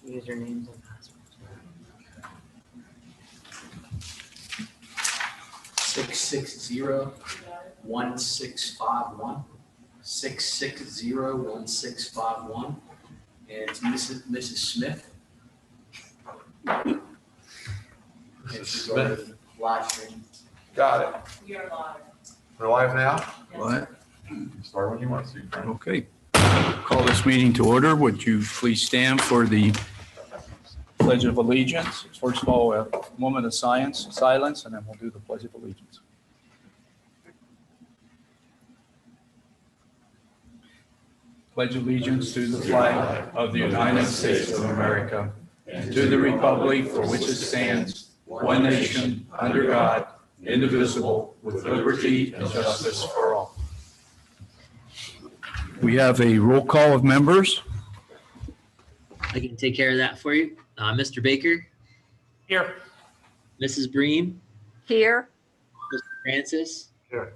Usernames and passwords. 660-1651. 660-1651. And it's Mrs. Smith. And she's already live streaming. Got it. We are live. We're live now? What? Start when you want to. Okay. Call this meeting to order. Would you please stand for the Pledge of Allegiance? First of all, a moment of silence, and then we'll do the Pledge of Allegiance. Pledge allegiance to the flag of the United States of America and to the republic for which it stands, one nation, under God, indivisible, with liberty and justice for all. We have a roll call of members. I can take care of that for you. Mr. Baker, Here. Mrs. Breen, Here. Mr. Francis. Here.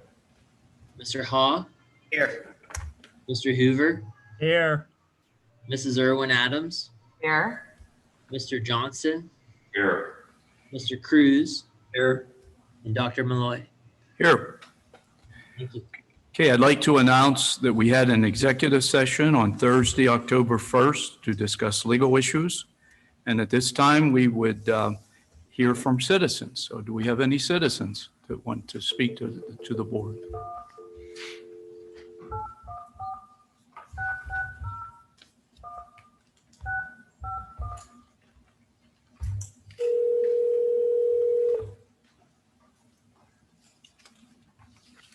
Mr. Haw, Here. Mr. Hoover, Here. Mrs. Irwin Adams, Here. Mr. Johnson, Here. Mr. Cruz, Here. and Dr. Malloy. Here. Thank you. Okay, I'd like to announce that we had an executive session on Thursday, October 1st to discuss legal issues. And at this time, we would hear from citizens. So do we have any citizens that want to speak to the board?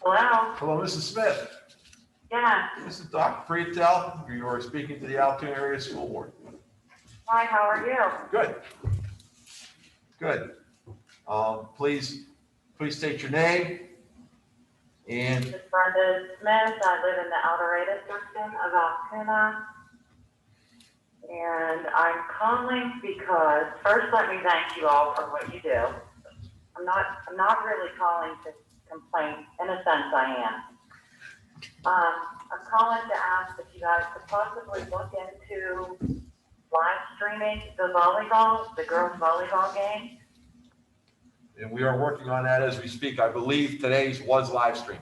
Hello. Hello, Mrs. Smith. Yeah. This is Dr. Preetel. You are speaking to the Altoona Area School Board. Hi, how are you? Good. Good. Please state your name and This is Brenda Smith. I live in the Eldorado section of Altoona. And I'm calling because, first let me thank you all for what you do. I'm not really calling to complain. In a sense, I am. I'm calling to ask if you guys could possibly look into live streaming the girls' volleyball game. we are working on that as we speak. I believe today's was live stream.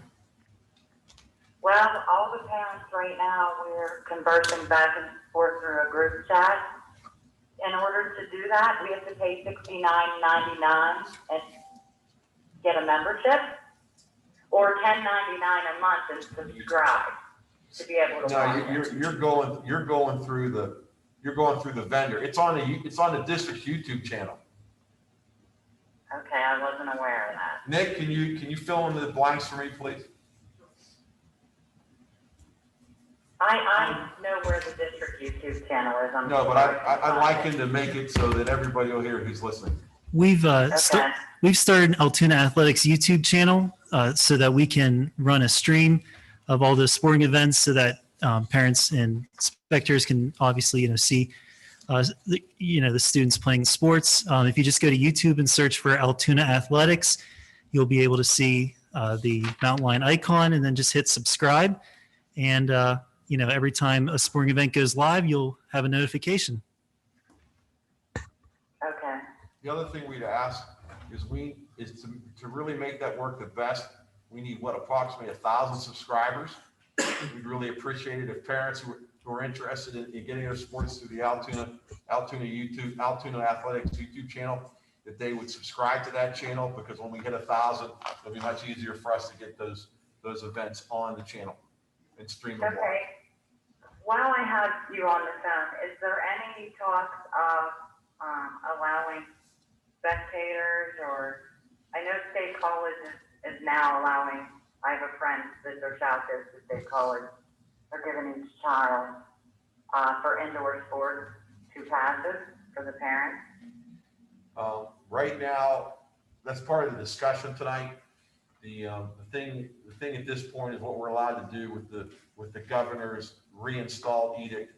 Well, all the parents right now, we're conversing back and forth through a group chat. In order to do that, we have to pay $69.99 and get a membership, or $10.99 a month and subscribe to be able to watch it. No, you're going through the vendor. It's on the district's YouTube channel. Okay, I wasn't aware of that. Nick, can you fill in the blanks for me, please? I know where the district YouTube channel is. No, but I'd like him to make it so that everybody will hear who's listening. We've Okay. we've started Altoona Athletics YouTube channel so that we can run a stream of all the sporting events, so that parents and spectators can obviously see the students playing sports. If you just go to YouTube and search for Altoona Athletics, you'll be able to see the mountain lion icon, and then just hit subscribe. And every time a sporting event goes live, you'll have a notification. Okay. The other thing we'd ask is to really make that work the best. We need approximately 1,000 subscribers. We'd really appreciate it if parents who are interested in getting their sports through the Altoona Athletics YouTube channel, that they would subscribe to that channel, because when we hit 1,000, it'll be much easier for us to get those events on the channel and stream them live. Okay. While I have you on the phone, is there any talks of allowing spectators, or I know State College is now allowing, I have a friend that their child goes to State College, they're giving each child for indoor sports 2 passes for the parents. Right now, that's part of the discussion tonight. The thing at this point is what we're allowed to do with the governor's reinstalled edict,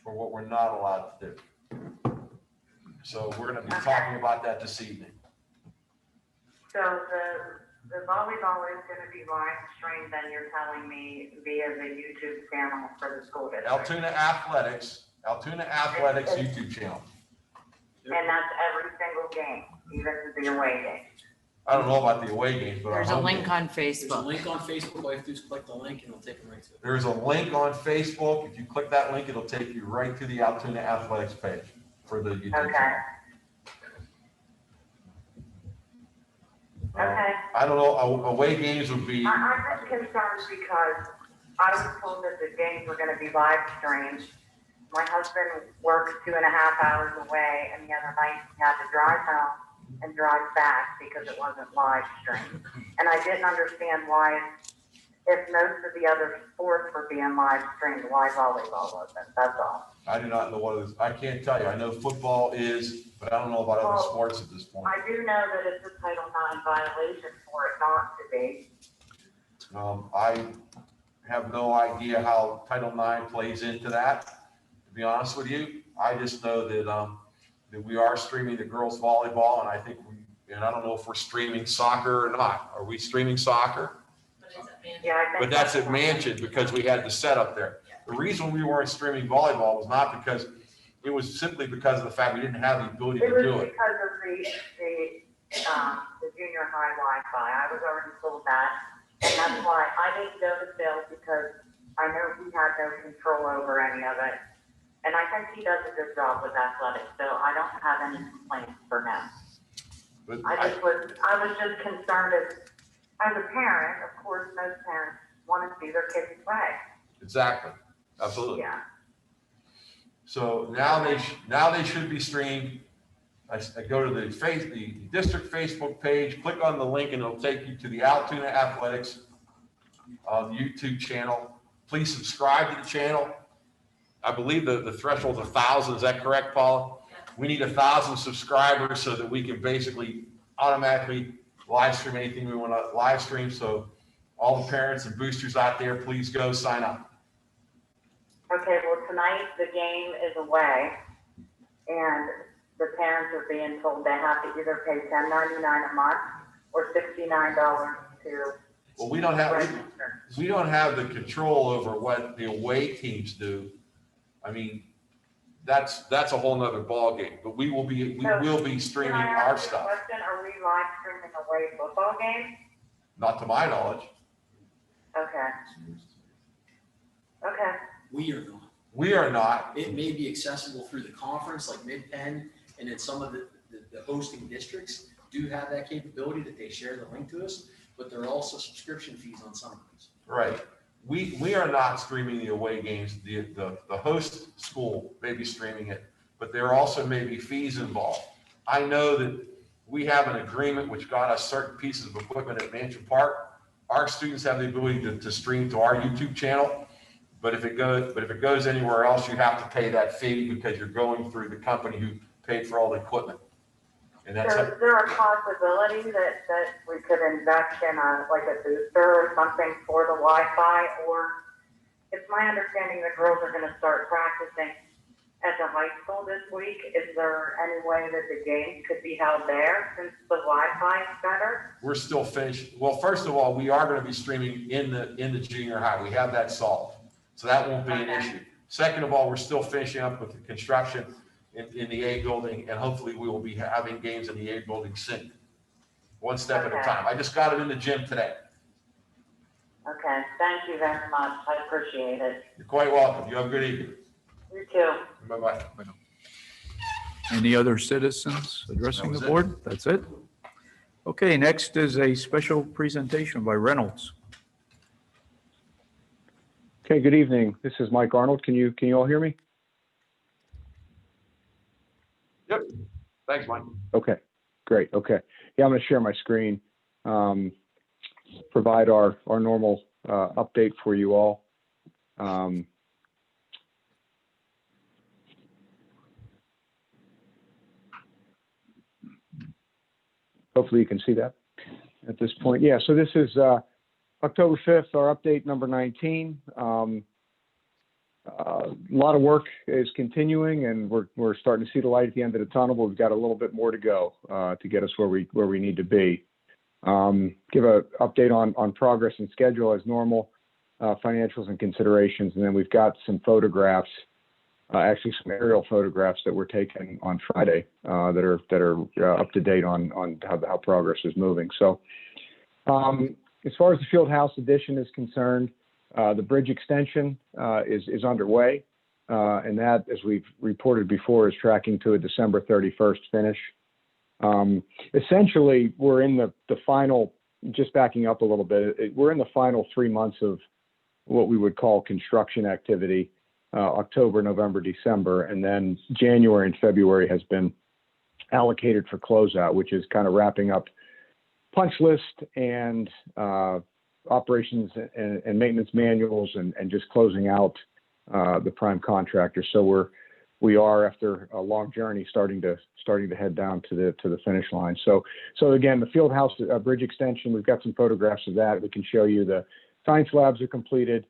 or what we're not allowed to do. So we're going to be talking about that this evening. So the volleyball is going to be live streamed, then you're telling me, via the YouTube channel for the school district. Altoona Athletics Altoona Athletics YouTube channel. And that's every single game, even the away game. I don't know about the away games, but There's our a home link games. on There's a Facebook. link on Facebook. All you have to do is click the link and it'll take them right to it. There's a link on Facebook. If you click that link, it'll take you right to the Altoona Athletics page for the YouTube Okay. channel. Okay. I don't know, away games would be, I'm just concerned because I was told that the games were gonna be live streamed. My husband works 2.5 hours away, and the other night he had to drive home and drive back because it wasn't live streamed. And I didn't understand why, if most of the other sports were being live streamed, why volleyball wasn't, that's all. I do not know what it is. I can't tell you. I know football is, but I don't know about other sports at this point. I do know that it's a Title IX violation for it not to be. I have no idea how Title IX plays into that, to be honest with you. I just know that, that we are streaming the girls volleyball, and I think and I don't know if we're streaming soccer or not. Are we streaming soccer? Yeah, I think. But that's at Mansion because we had the setup there. The reason we weren't streaming volleyball was not because, it was simply because of the fact we didn't have the ability It to was do it. because of the junior high Wi-Fi. I was already told that. And that's why I didn't go to Phil because I know he had no control over any of it. And I think he does a good job with athletics, so I don't have any complaints for him. But I was just concerned as a parent, of course, most parents want to see their kids play. Exactly, absolutely. Yeah. So now they should be streamed. I go to the district Facebook page, click on the link, and it'll take you to the Altoona Athletics YouTube channel. Please subscribe to the channel. I believe the threshold's 1,000. Is that correct, Paula? We need 1,000 subscribers so that we can basically automatically live stream anything we want to live stream. So all the parents and boosters out there, please go sign up. Okay, well, tonight the game is away, and the parents are being told they have to either pay $10.99 a month or $69 to Well, we don't have register. the control over what the away teams do. I mean, that's a whole nother ballgame, but we will be streaming Can I our ask you a stuff. question? Are we live streaming away football games? Not to my knowledge. Okay. Okay. We are not. We are not. It may be accessible through the conference like Mid-Penn, and then some of the hosting districts do have that capability that they share the link to us, but there are also subscription fees on some of these. Right. We are not streaming the away games. The host school may be streaming it, but there also may be fees involved. I know that we have an agreement which got us certain pieces of equipment at Mansion Park. Our students have the ability to stream to our YouTube channel, but if it goes anywhere else, you have to pay that fee because you're going through the company who paid for all the equipment. And So that's is there a possibility that we could invest in a booster or something for the Wi-Fi? Or it's my understanding the girls are gonna start practicing at the high school this week. Is there any way that the games could be held there since the Wi-Fi is better? we're still finished. Well, first of all, we are going to be streaming in the junior high. We have that solved. So that won't be an Okay. issue. Second of all, we're still finishing up with the construction in the A building, and hopefully we will be having games in the A building soon. One step at a Okay. time. I just got it in the gym today. Okay, thank you very much. I appreciate it. You're quite welcome. You have a good evening. You too. Bye-bye. Any other citizens addressing That the was it. board? That's it? Okay, next is a special presentation by Reynolds. Okay, good evening. This is Mike Arnold. Can you all hear me? Thanks, Mike. Okay, great. Okay. Yeah, I'm going to share my screen, provide our normal update for you all. Hopefully you can see that at this point. Yeah, so this is October 5th, our update number 19. A lot of work is continuing, and we're starting to see the light at the end of the tunnel, but we've got a little bit more to go to get us where we need to be. Give an update on progress and schedule as normal, financials and considerations, and then we've got some photographs actually some aerial photographs that were taken on Friday that are up to date on how progress is moving. So as far as the field house addition is concerned, the bridge extension is underway, and that, as we've reported before, is tracking to a December 31st finish. Essentially, we're in the final, just backing up a little bit, we're in the final 3 months of what we would call construction activity, October, November, December, and then January and February has been allocated for closeout, which is kind of wrapping up punch list and operations and maintenance manuals and just closing out the prime contractor. So we are, after a long journey, starting to head down to the finish line. So again, the field house bridge extension, we've got some photographs of that. We can show you the science labs are completed.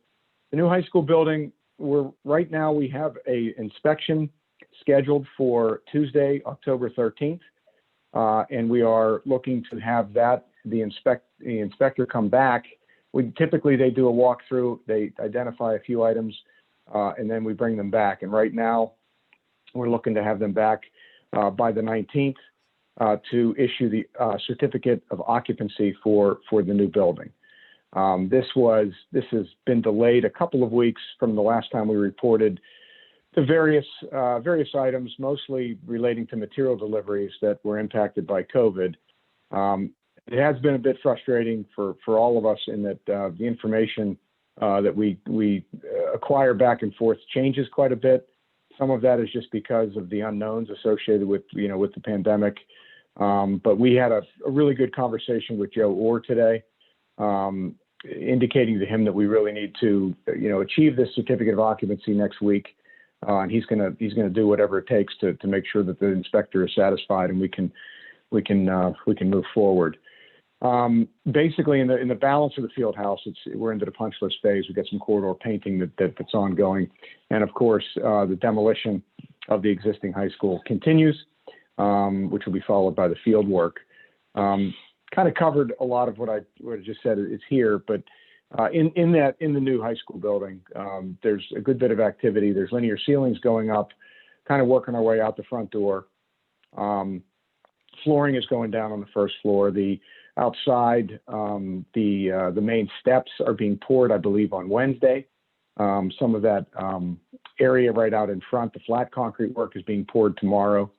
The new high school building, right now we have a inspection scheduled for Tuesday, October 13th. And we are looking to have the inspector come back. Typically they do a walkthrough, they identify a few items, and then we bring them back. And right now we're looking to have them back by the 19th to issue the certificate of occupancy for the new building. This has been delayed a couple of weeks from the last time we reported the various items, mostly relating to material deliveries that were impacted by COVID. It has been a bit frustrating for all of us in that the information that we acquire back and forth changes quite a bit. Some of that is just because of the unknowns associated with the pandemic. But we had a really good conversation with Joe Orr today, indicating to him that we really need to achieve this certificate of occupancy next week. And he's gonna do whatever it takes to make sure that the inspector is satisfied and we can move forward. Basically, in the balance of the field house, we're into the punch list phase. We've got some corridor painting that's ongoing, and of course, the demolition of the existing high school continues, which will be followed by the field work. Kind of covered a lot of what I just said is here, but in the new high school building, there's a good bit of activity. There's linear ceilings going up, kind of working our way out the front door. Flooring is going down on the first floor. The outside, the main steps are being poured, I believe, on Wednesday. Some of that area right out in front, the flat concrete work, is being poured tomorrow.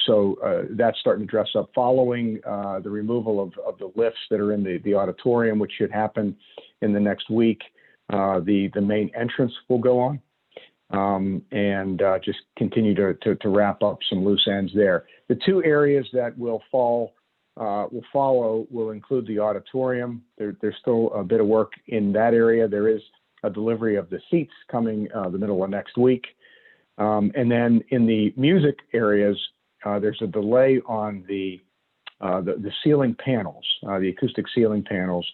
So that's starting to dress up following the removal of the lifts that are in the auditorium, which should happen in the next week. The main entrance will go on, and just continue to wrap up some loose ends there. The two areas that will follow will include the auditorium. There's still a bit of work in that area. There is a delivery of the seats coming the middle of next week. And then in the music areas, there's a delay on the ceiling panels, the acoustic ceiling panels,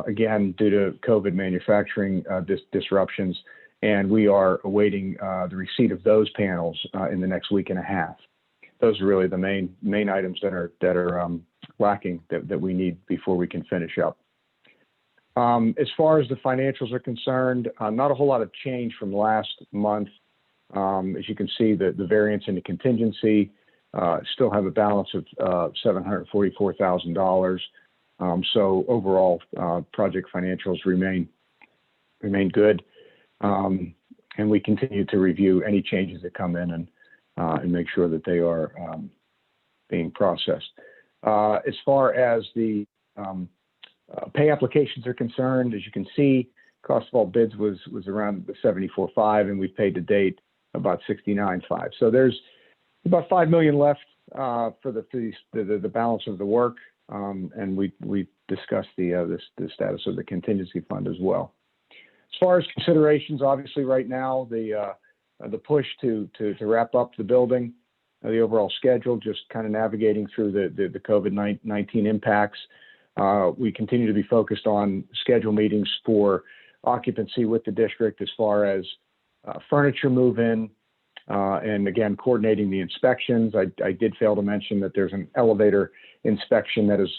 again, due to COVID manufacturing disruptions. And we are awaiting the receipt of those panels in the next week and a half. Those are really the main items that are lacking that we need before we can finish up. As far as the financials are concerned, not a whole lot of change from last month. As you can see, the variance in the contingency still have a balance of $744,000. So overall, project financials remain good, and we continue to review any changes that come in and make sure that they are being processed. As far as the pay applications are concerned, as you can see, cost of all bids was around the $74.5, and we've paid to date about $69.5. So there's about $5 million left for the balance of the work, and we discussed the status of the contingency fund as well. As far as considerations, obviously right now the push to wrap up the building, the overall schedule, just kind of navigating through the COVID-19 impacts. We continue to be focused on schedule meetings for occupancy with the district as far as furniture move-in, and again, coordinating the inspections. I did fail to mention that there's an elevator inspection that is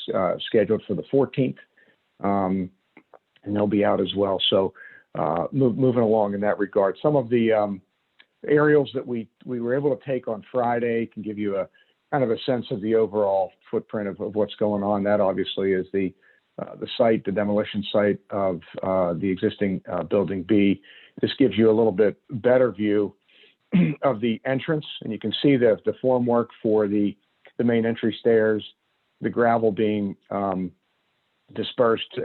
scheduled for the 14th, and they'll be out as well. So moving along in that regard. Some of the aerials that we were able to take on Friday can give you a kind of a sense of the overall footprint of what's going on. That obviously is the site, the demolition site of the existing building B. This gives you a little bit better view of the entrance, and you can see the formwork for the main entry stairs, the gravel being dispersed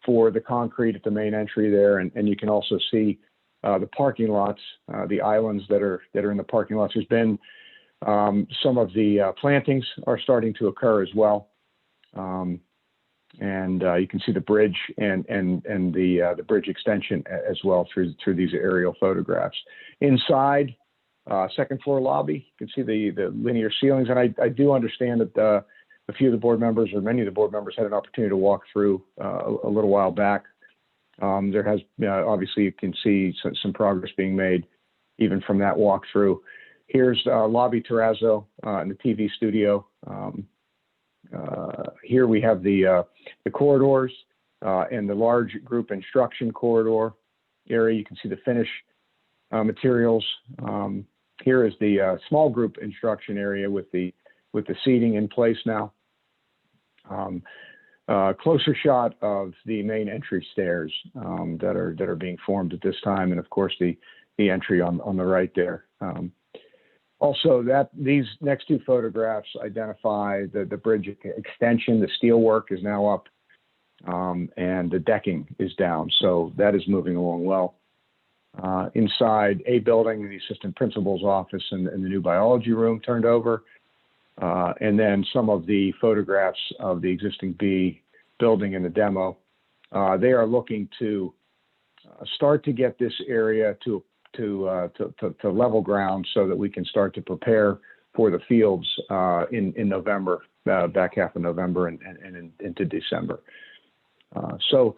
for the concrete at the main entry there, and you can also see the parking lots, the islands that are in the parking lots. There's been some of the plantings are starting to occur as well, and you can see the bridge and the bridge extension as well through these aerial photographs. Inside, second floor lobby, you can see the linear ceilings, and I do understand that a few of the board members, or many of the board members, had an opportunity to walk through a little while back. There has, obviously, you can see some progress being made even from that walkthrough. Here's lobby terrazzo and the TV studio. Here we have the corridors and the large group instruction corridor area. You can see the finish materials. Here is the small group instruction area with the seating in place now. Closer shot of the main entry stairs that are being formed at this time, and of course the entry on the right there. Also, these next two photographs identify the bridge extension. The steel work is now up, and the decking is down, so that is moving along well. Inside A building, the assistant principal's office and the new biology room turned over. And then some of the photographs of the existing B building in the demo. They are looking to start to get this area to level ground so that we can start to prepare for the fields in November, back half of November and into December. So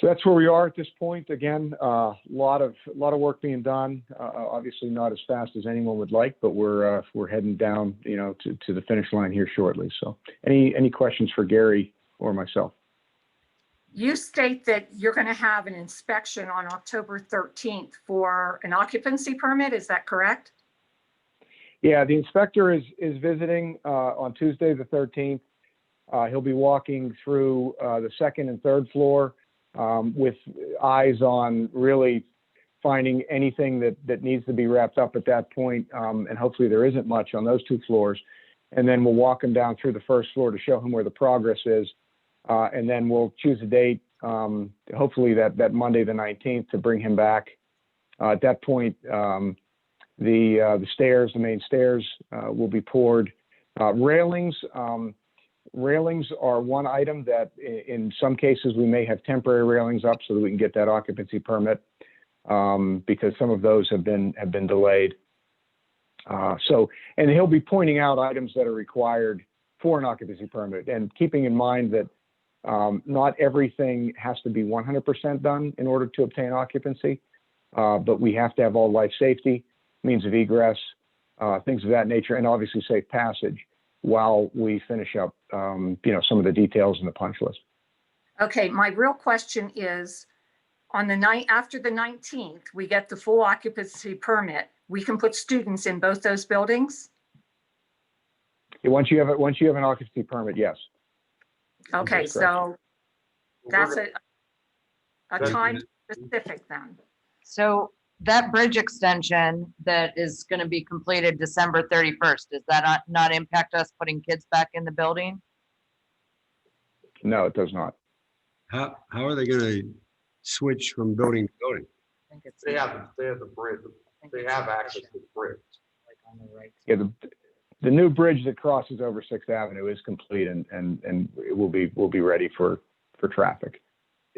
that's where we are at this point. Again, a lot of work being done. Obviously not as fast as anyone would like, but we're heading down, to the finish line here shortly. So any questions for Gary or myself? You state that you're going to have an inspection on October 13th for an occupancy permit. Is that correct? Yeah, the inspector is visiting on Tuesday the 13th. He'll be walking through the second and third floor with eyes on really finding anything that needs to be wrapped up at that point. And hopefully there isn't much on those two floors. And then we'll walk him down through the first floor to show him where the progress is. And then we'll choose a date, hopefully that Monday, the 19th, to bring him back. At that point, the stairs, the main stairs will be poured. Railings are one item that in some cases we may have temporary railings up so that we can get that occupancy permit, because some of those have been delayed. And he'll be pointing out items that are required for an occupancy permit, and keeping in mind that not everything has to be 100% done in order to obtain occupancy, but we have to have all life safety, means of egress, things of that nature, and obviously safe passage while we finish up, some of the details in the punch list. Okay, my real question is, on the night after the 19th, we get the full occupancy permit. We can put students in both those buildings? Once you have an occupancy permit, yes. Okay, That's so that's a That's- time specific then. So that bridge extension that is going to be completed December 31st, does that not impact us putting kids back in the building? No, it does not. How are they going to switch from building to building? I think it's They have the bridge. They have access to the bridge. like on the right. Yeah, the new bridge that crosses over 6th Avenue is complete, and it will be ready for traffic.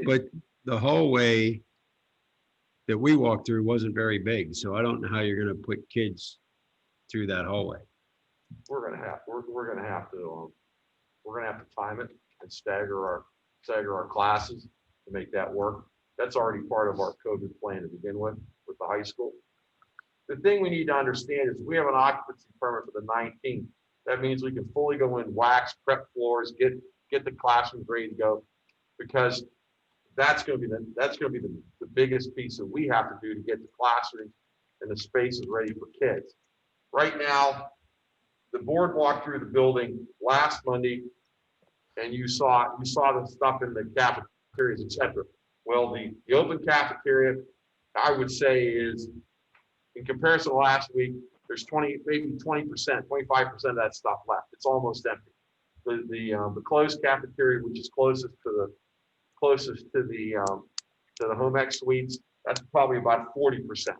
But the hallway that we walked through wasn't very big, so I don't know how you're going to put kids through that hallway. We're gonna have to time it and stagger our classes to make that work. That's already part of our COVID plan to begin with the high school. The thing we need to understand is we have an occupancy permit for the 19th. That means we can fully go in, wax, prep floors, get the classrooms ready to go, because that's going to be the biggest piece that we have to do to get the classrooms and the space is ready for kids. Right now, the board walked through the building last Monday, and you saw the stuff in the cafeterias, et cetera. Well, the open cafeteria, I would say, is, in comparison to last week, there's maybe 20%, 25% of that stuff left. It's almost empty. The closed cafeteria, which is closest to the home ec suites, that's probably about 40%.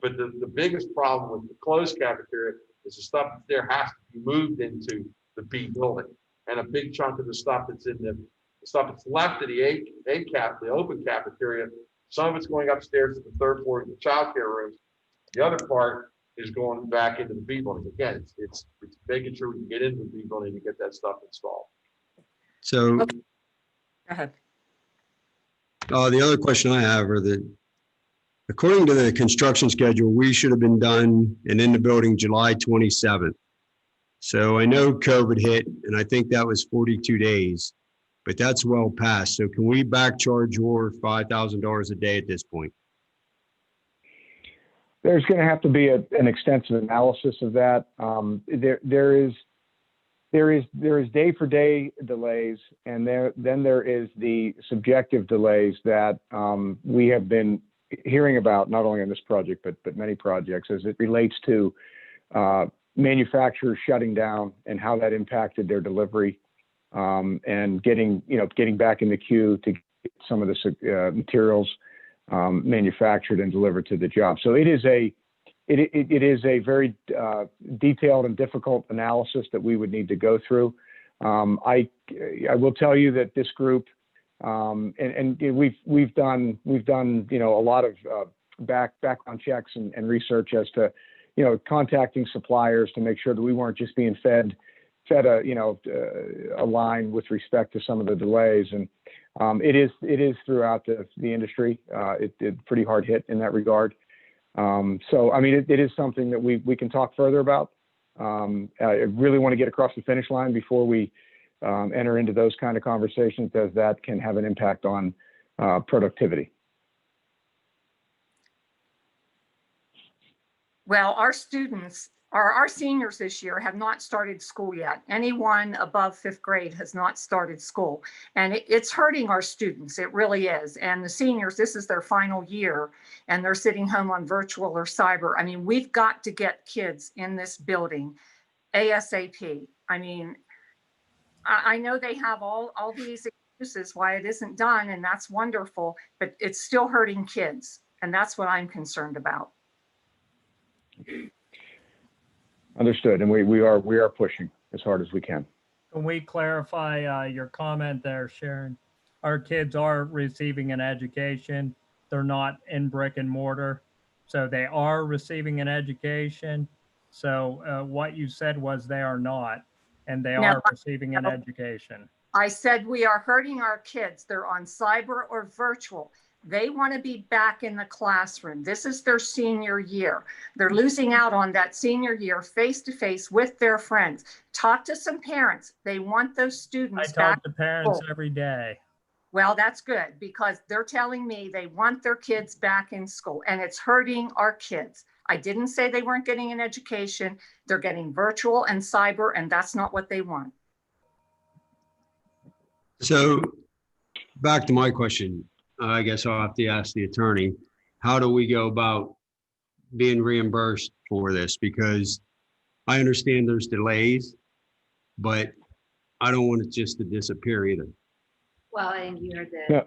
But the biggest problem with the closed cafeteria is the stuff that's there has to be moved into the B building. And a big chunk of the stuff that's in the stuff that's left of the the open cafeteria, some of it's going upstairs to the third floor to the childcare rooms. The other part is going back into the B building. Again, it's making sure we can get into the B building to get that stuff installed. So Go ahead. the other question I have are according to the construction schedule, we should have been done and in the building July 27th. So I know COVID hit, and I think that was 42 days, but that's well past. So can we back charge your $5,000 a day at this point? There's going to have to be an extensive analysis of that. There is day for day delays, and then there is the subjective delays that we have been hearing about, not only on this project but many projects, as it relates to manufacturers shutting down and how that impacted their delivery, and getting back in the queue to get some of the materials manufactured and delivered to the job. So it is a very detailed and difficult analysis that we would need to go through. I will tell you that this group, and we've done a lot of background checks and research as to contacting suppliers to make sure that we weren't just being fed a line with respect to some of the delays. And it is throughout the industry. It's pretty hard hit in that regard. So, I mean, it is something that we can talk further about. I really want to get across the finish line before we enter into those kind of conversations, as that can have an impact on productivity. Well, our students, our seniors this year have not started school yet. Anyone above 5th grade has not started school. And it's hurting our students. It really is. And the seniors, this is their final year, and they're sitting home on virtual or cyber. I mean, we've got to get kids in this building ASAP. I mean, I know they have all these excuses why it isn't done, and that's wonderful, but it's still hurting kids. And that's what I'm concerned about. Understood. And we are pushing as hard as we can. Can we clarify your comment there, Sharon? Our kids are receiving an education. They're not in brick and mortar. So they are receiving an education. So what you said was they are not, and they are receiving an education. I said we are hurting our kids. They're on cyber or virtual. They want to be back in the classroom. This is their senior year. They're losing out on that senior year face-to-face with their friends. Talk to some parents. They want those students back. I talk to parents every day. Well, that's good, because they're telling me they want their kids back in school, and it's hurting our kids. I didn't say they weren't getting an education. They're getting virtual and cyber, and that's not what they want. So back to my question. I guess I'll have to ask the attorney, how do we go about being reimbursed for this? Because I understand there's delays, but I don't want it just to disappear either. Well, I think you heard Mr.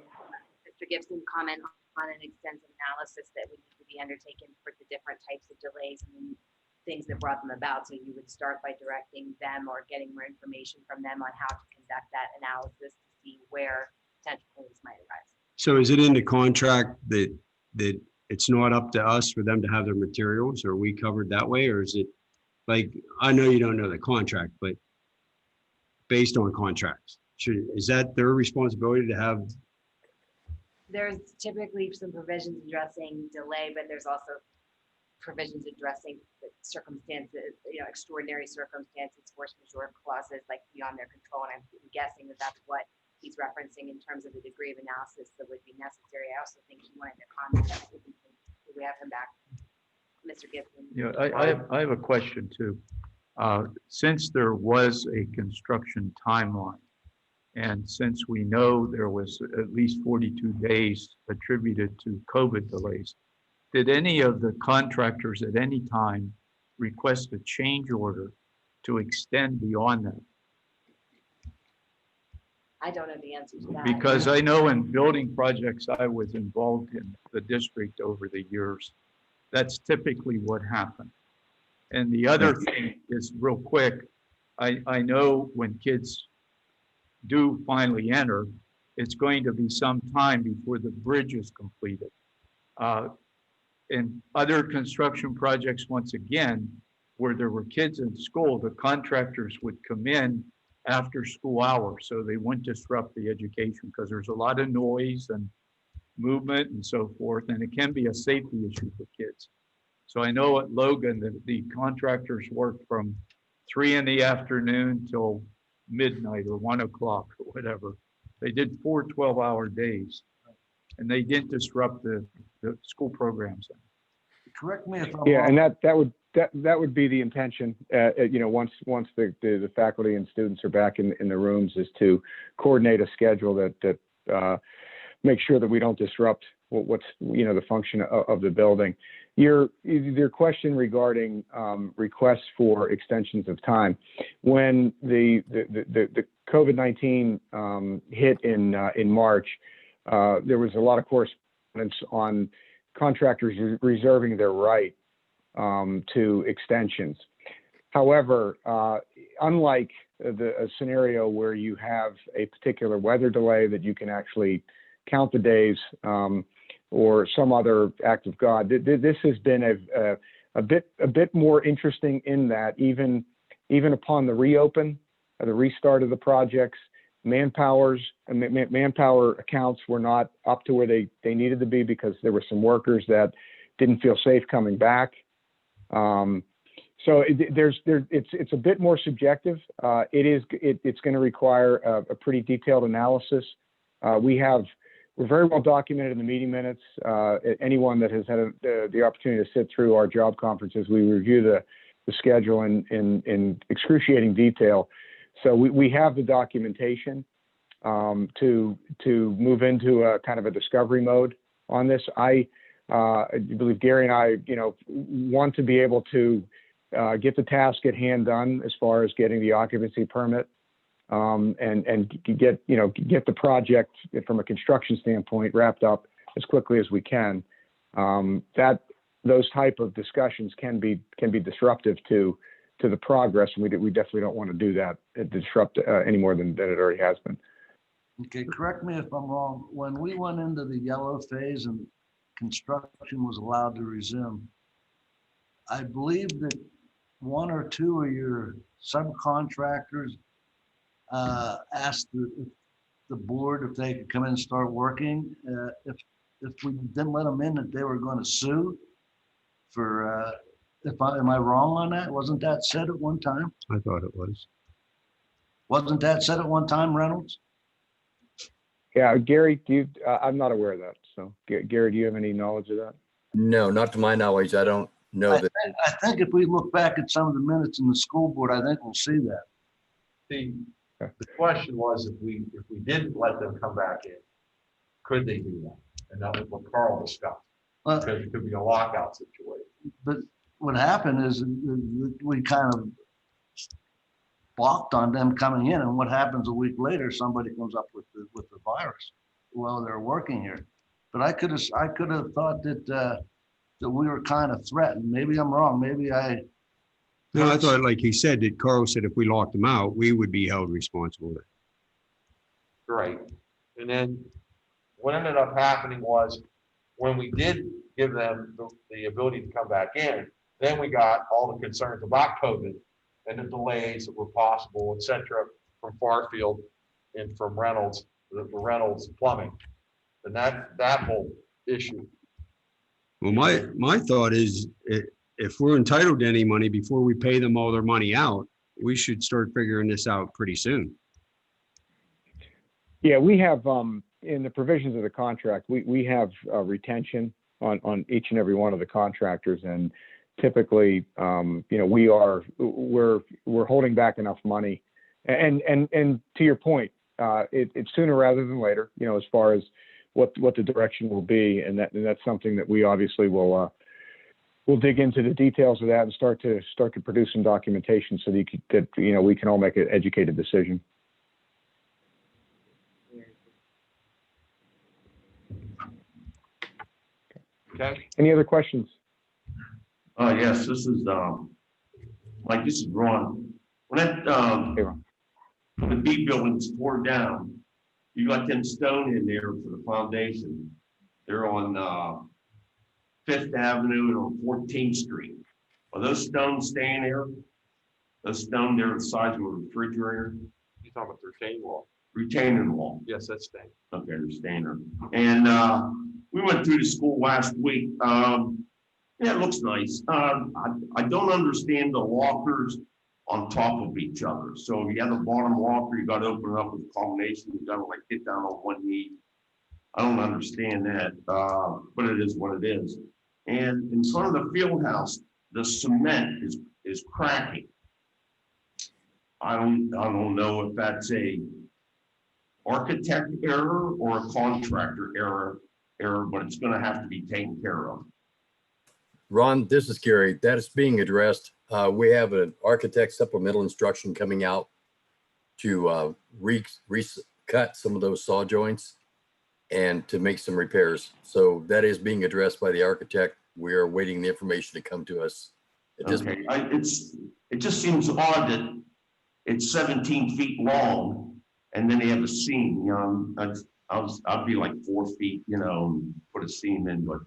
Gibson comment on an extensive analysis that would need to be undertaken for the different types of delays and things that brought them about. So you would start by directing them or getting more information from them on how to conduct that analysis to see where potential delays might arise. So is it in the contract that it's not up to us for them to have their materials? Are we covered that way? Or is it like, I know you don't know the contract, but based on contracts, is that their responsibility to have? There's typically some provisions addressing delay, but there's also provisions addressing the circumstances, extraordinary circumstances, force majeure clauses, like beyond their control. And I'm guessing that that's what he's referencing in terms of the degree of analysis that would be necessary. I also think he wanted to comment. Do we have him back? Mr. Gibson. Yeah, I have a question too. Since there was a construction timeline, and since we know there was at least 42 days attributed to COVID delays, did any of the contractors at any time request a change order to extend beyond that? I don't know the answer to that. Because I know in building projects I was involved in the district over the years, that's typically what happened. And the other thing is real quick, I know when kids do finally enter, it's going to be some time before the bridge is completed. In other construction projects, once again, where there were kids in school, the contractors would come in after school hours, so they wouldn't disrupt the education because there's a lot of noise and movement and so forth, and it can be a safety issue for kids. So I know at Logan that the contractors worked from 3 in the afternoon till midnight or 1 o'clock or whatever. They did 4 12-hour days, and they didn't disrupt the school programs. Correct me if I'm Yeah, wrong. and that would be the intention. Once the faculty and students are back in the rooms, is to coordinate a schedule that makes sure that we don't disrupt what's the function of the building. Your question regarding requests for extensions of time, when the COVID-19 hit in March, there was a lot of correspondence on contractors reserving their right to extensions. However, unlike a scenario where you have a particular weather delay that you can actually count the days or some other act of God, this has been a bit more interesting in that even upon the restart of the projects, manpower accounts were not up to where they needed to be because there were some workers that didn't feel safe coming back. So it's a bit more subjective. It's going to require a pretty detailed analysis. We're very well documented in the meeting minutes. Anyone that has had the opportunity to sit through our job conferences, we review the schedule in excruciating detail. So we have the documentation to move into a kind of a discovery mode on this. I believe Gary and I, want to be able to get the task at hand done as far as getting the occupancy permit and get the project from a construction standpoint wrapped up as quickly as we can. Those type of discussions can be disruptive to the progress, and we definitely don't want to do that, disrupt any more than it already has been. Okay, correct me if I'm wrong. When we went into the yellow phase and construction was allowed to resume, I believe that 1 or 2 of your subcontractors asked the board if they could come in and start working. If we didn't let them in, that they were going to sue for, am I wrong on that? Wasn't that said at one time? I thought it was. Wasn't that said at one time, Reynolds? Yeah, Gary, I'm not aware of that. So Gary, do you have any knowledge of that? No, not to my knowledge. I don't know that. I think if we look back at some of the minutes in the school board, I think we'll see that. The question was, if we didn't let them come back in, could they do that? And that was what Carl discussed, because it could be a lockout situation. But what happened is we kind of blocked on them coming in, and what happens a week later, somebody comes up with the virus while they're working here. But I could have thought that we were kind of threatened. Maybe I'm wrong. Maybe I. No, I thought, like he said, that Carl said if we locked them out, we would be held responsible. Right. And then what ended up happening was, when we did give them the ability to come back in, then we got all the concerns about COVID and the delays that were possible, et cetera, from Farfield and from Reynolds, the Reynolds Plumbing, and that whole issue. Well, my thought is, if we're entitled to any money before we pay them all their money out, we should start figuring this out pretty soon. Yeah, we have in the provisions of the contract, we have retention on each and every one of the contractors, and typically, we're holding back enough money. And to your point, it's sooner rather than later, as far as what the direction will be. And that's something that we obviously will dig into the details of that and start to produce some documentation so that we can all make an educated decision. Okay. Any other questions? Yes, this is Ron. When that, Hey, Ron. the B building's tore down, you got them stone in there for the foundation. They're on, 5th Avenue and on 14th Street. Are those stones staying there? Those stone there the size of a refrigerator? You talking about the retaining wall? Retaining wall. Yes, that's staying. Okay, they're staying there. And, we went through the school last week. Yeah, it looks nice. I don't understand the lockers on top of each other. So if you have the bottom locker, you got to open it up with a combination. You got to like get down on one knee. I don't understand that, but it is what it is. And in front of the field house, the cement is cracking. I don't know if that's a architect error or a contractor error, but it's going to have to be taken care of. Ron, this is Gary. That is being addressed. We have an architect supplemental instruction coming out to recut some of those saw joints and to make some repairs. So that is being addressed by the architect. We are waiting the information to come to us at this point. It just seems odd that it's 17 feet long and then they have a seam, I'd be like 4 feet, and put a seam in, but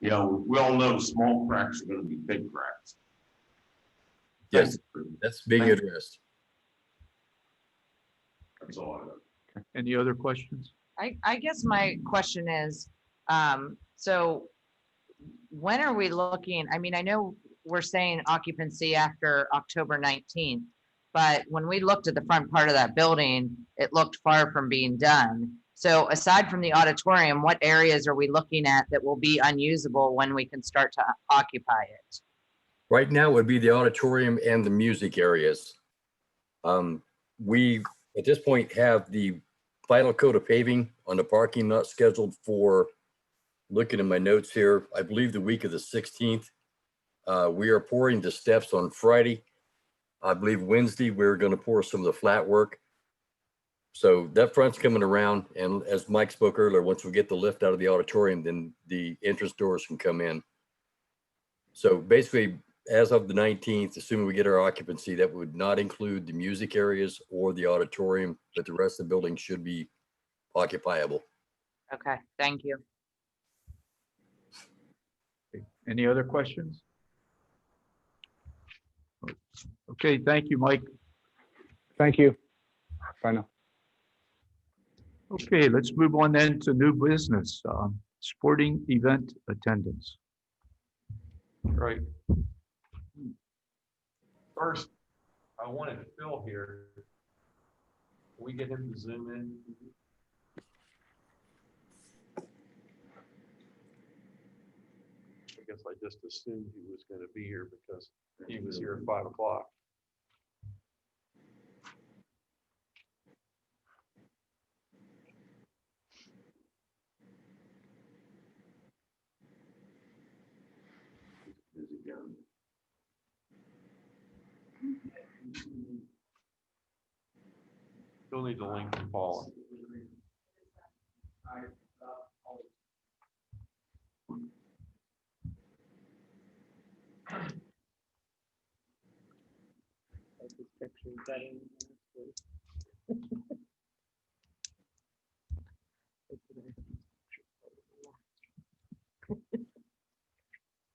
we all know small cracks are going to be big cracks. Yes, that's being addressed. That's all I know. Any other questions? I guess my question is, so when are we looking? I mean, I know we're saying occupancy after October 19th, but when we looked at the front part of that building, it looked far from being done. So aside from the auditorium, what areas are we looking at that will be unusable when we can start to occupy it? Right now would be the auditorium and the music areas. We, at this point, have the final coat of paving on the parking lot scheduled for, looking at my notes here, I believe the week of the 16th. We are pouring the steps on Friday. I believe Wednesday, we're going to pour some of the flat work. So that front's coming around. And as Mike spoke earlier, once we get the lift out of the auditorium, then the entrance doors can come in. So basically, as of the 19th, assuming we get our occupancy, that would not include the music areas or the auditorium, but the rest of the building should be occupiable. Okay, thank you. Any other questions? Okay, thank you, Mike. Thank you. Bye now. Okay, let's move on then to new business, sporting event attendance. Right. First, I wanted Phil here. Can we get him to zoom in? I guess I just assumed he was going to be here because he was here at 5 o'clock. Still need the link from Paula.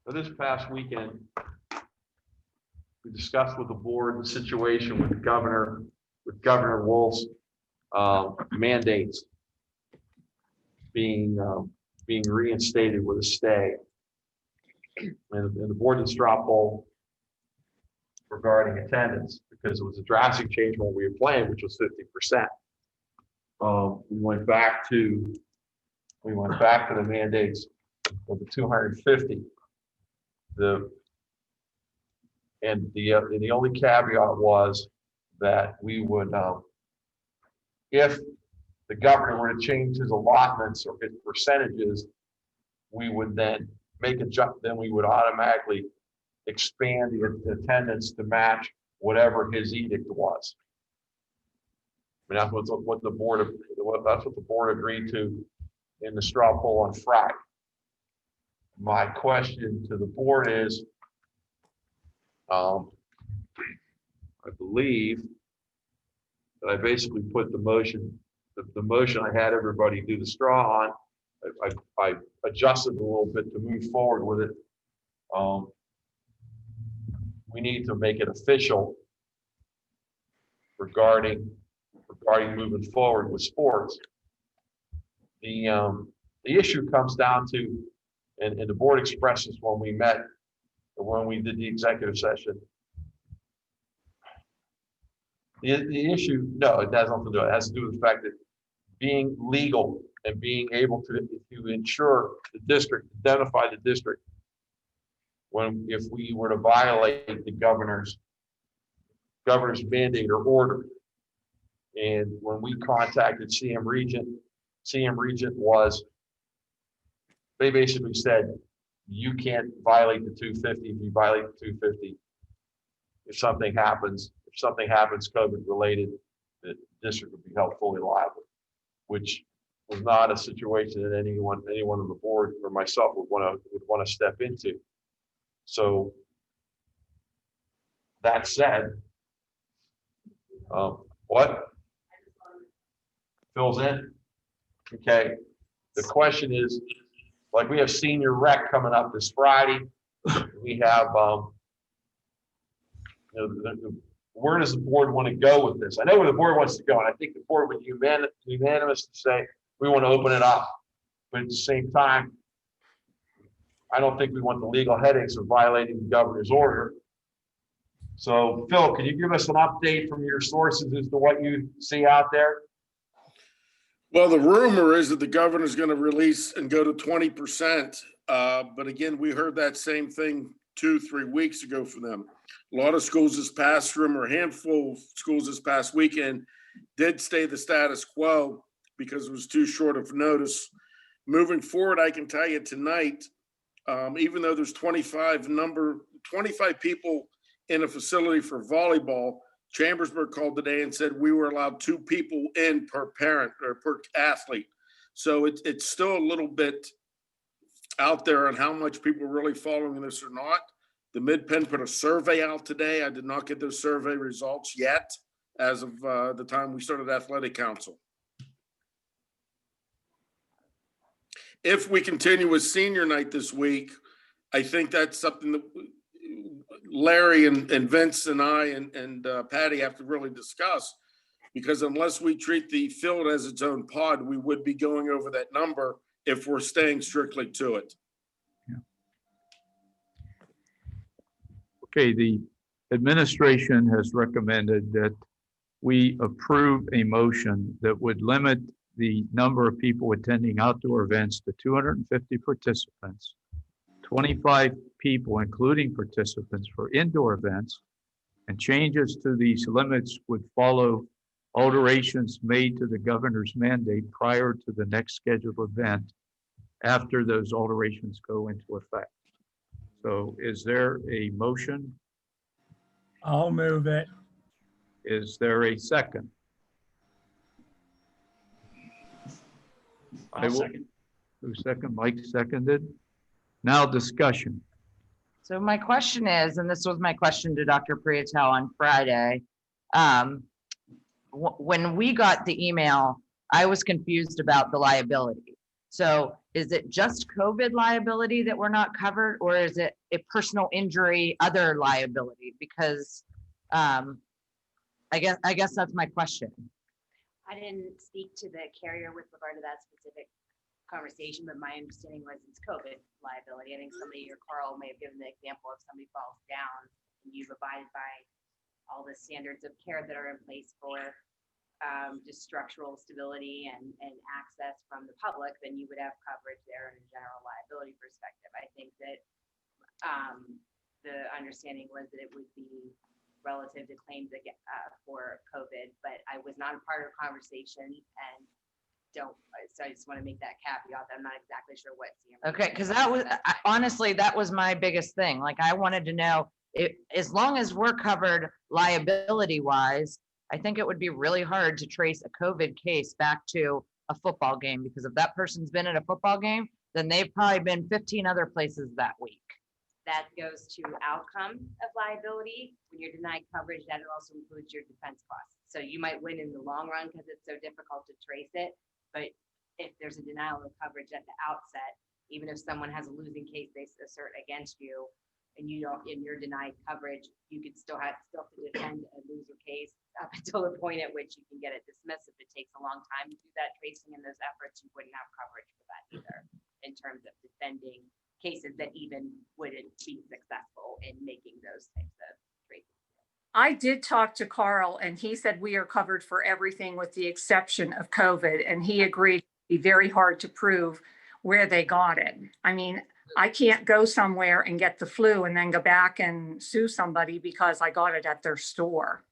So this past weekend, we discussed with the board the situation with Governor Wolf's mandates being reinstated with a stay. And the board did straw poll regarding attendance because it was a drastic change from what we had planned, which was 50%. We went back to the mandates of the 250. The And the only caveat was that we would, if the governor were to change his allotments or his percentages, we would then make a jump, then we would automatically expand the attendance to match whatever his edict was. I mean, that's what the board, that's what the board agreed to in the straw poll on Friday. My question to the board is, I believe that I basically put the motion, the motion I had everybody do the straw on, I adjusted a little bit to move forward with it. We need to make it official regarding moving forward with sports. The issue comes down to, and the board expressed this when we met, or when we did the executive session. The issue, no, it has nothing to do. It has to do with the fact that being legal and being able to ensure the district, identify the district if we were to violate the governor's mandate or order. And when we contacted CM Regent was, they basically said, you can't violate the 250. If you violate the 250, if something happens COVID related, the district would be held fully liable, which was not a situation that anyone on the board or myself would want to step into. So that said, what? Fills in. Okay. The question is, like, we have senior rec coming up this Friday. We have, where does the board want to go with this? I know where the board wants to go, and I think the board would be unanimous to say we want to open it up. But at the same time, I don't think we want the legal headaches of violating the governor's order. So, Phil, can you give us an update from your sources as to what you see out there? Well, the rumor is that the governor's going to release and go to 20%. But again, we heard that same thing 2-3 weeks ago from them. A lot of schools this past rumor, a handful of schools this past weekend did stay the status quo because it was too short of notice. Moving forward, I can tell you tonight, even though there's 25 people in a facility for volleyball, Chambersburg called today and said we were allowed 2 people in per parent or per athlete. So it's still a little bit out there on how much people are really following this or not. The Mid-Penn put a survey out today. I did not get those survey results yet as of the time we started Athletic Council. If we continue with senior night this week, I think that's something that Larry and Vince and I and Patty have to really discuss, because unless we treat the field as its own pod, we would be going over that number if we're staying strictly to it. Okay, the administration has recommended that we approve a motion that would limit the number of people attending outdoor events to 250 participants, 25 people, including participants, for indoor events, and changes to these limits would follow alterations made to the governor's mandate prior to the next scheduled event after those alterations go into effect. So is there a motion? I'll move it. Is there a second? I'll second. Who second? Mike seconded. Now discussion. So my question is, and this was my question to Dr. Priatel on Friday, when we got the email, I was confused about the liability. So is it just COVID liability that we're not covered, or is it a personal injury, other liability? Because I guess that's my question. I didn't speak to the carrier with regard to that specific conversation, but my understanding was it's COVID liability. I think somebody, or Carl, may have given the example of somebody falls down and you've abided by all the standards of care that are in place for just structural stability and access from the public, then you would have coverage there in a general liability perspective. I think that the understanding was that it would be relative to claims that for COVID, but I was not a part of the conversation and so I just want to make that caveat that I'm not exactly sure what. Okay, because that was, honestly, that was my biggest thing. Like, I wanted to know, as long as we're covered liability wise, I think it would be really hard to trace a COVID case back to a football game, because if that person's been at a football game, then they've probably been 15 other places that week. That goes to outcome of liability. When you're denied coverage, that also includes your defense costs. So you might win in the long run because it's so difficult to trace it. But if there's a denial of coverage at the outset, even if someone has a losing case they assert against you and you're denied coverage, you could still have to defend a loser case up until the point at which you can get it dismissed. If it takes a long time to do that tracing and those efforts, you wouldn't have coverage for that either, in terms of defending cases that even wouldn't be successful in making those types of tracing. I did talk to Carl and he said we are covered for everything with the exception of COVID. And he agreed it'd be very hard to prove where they got it. I mean, I can't go somewhere and get the flu and then go back and sue somebody because I got it at their store.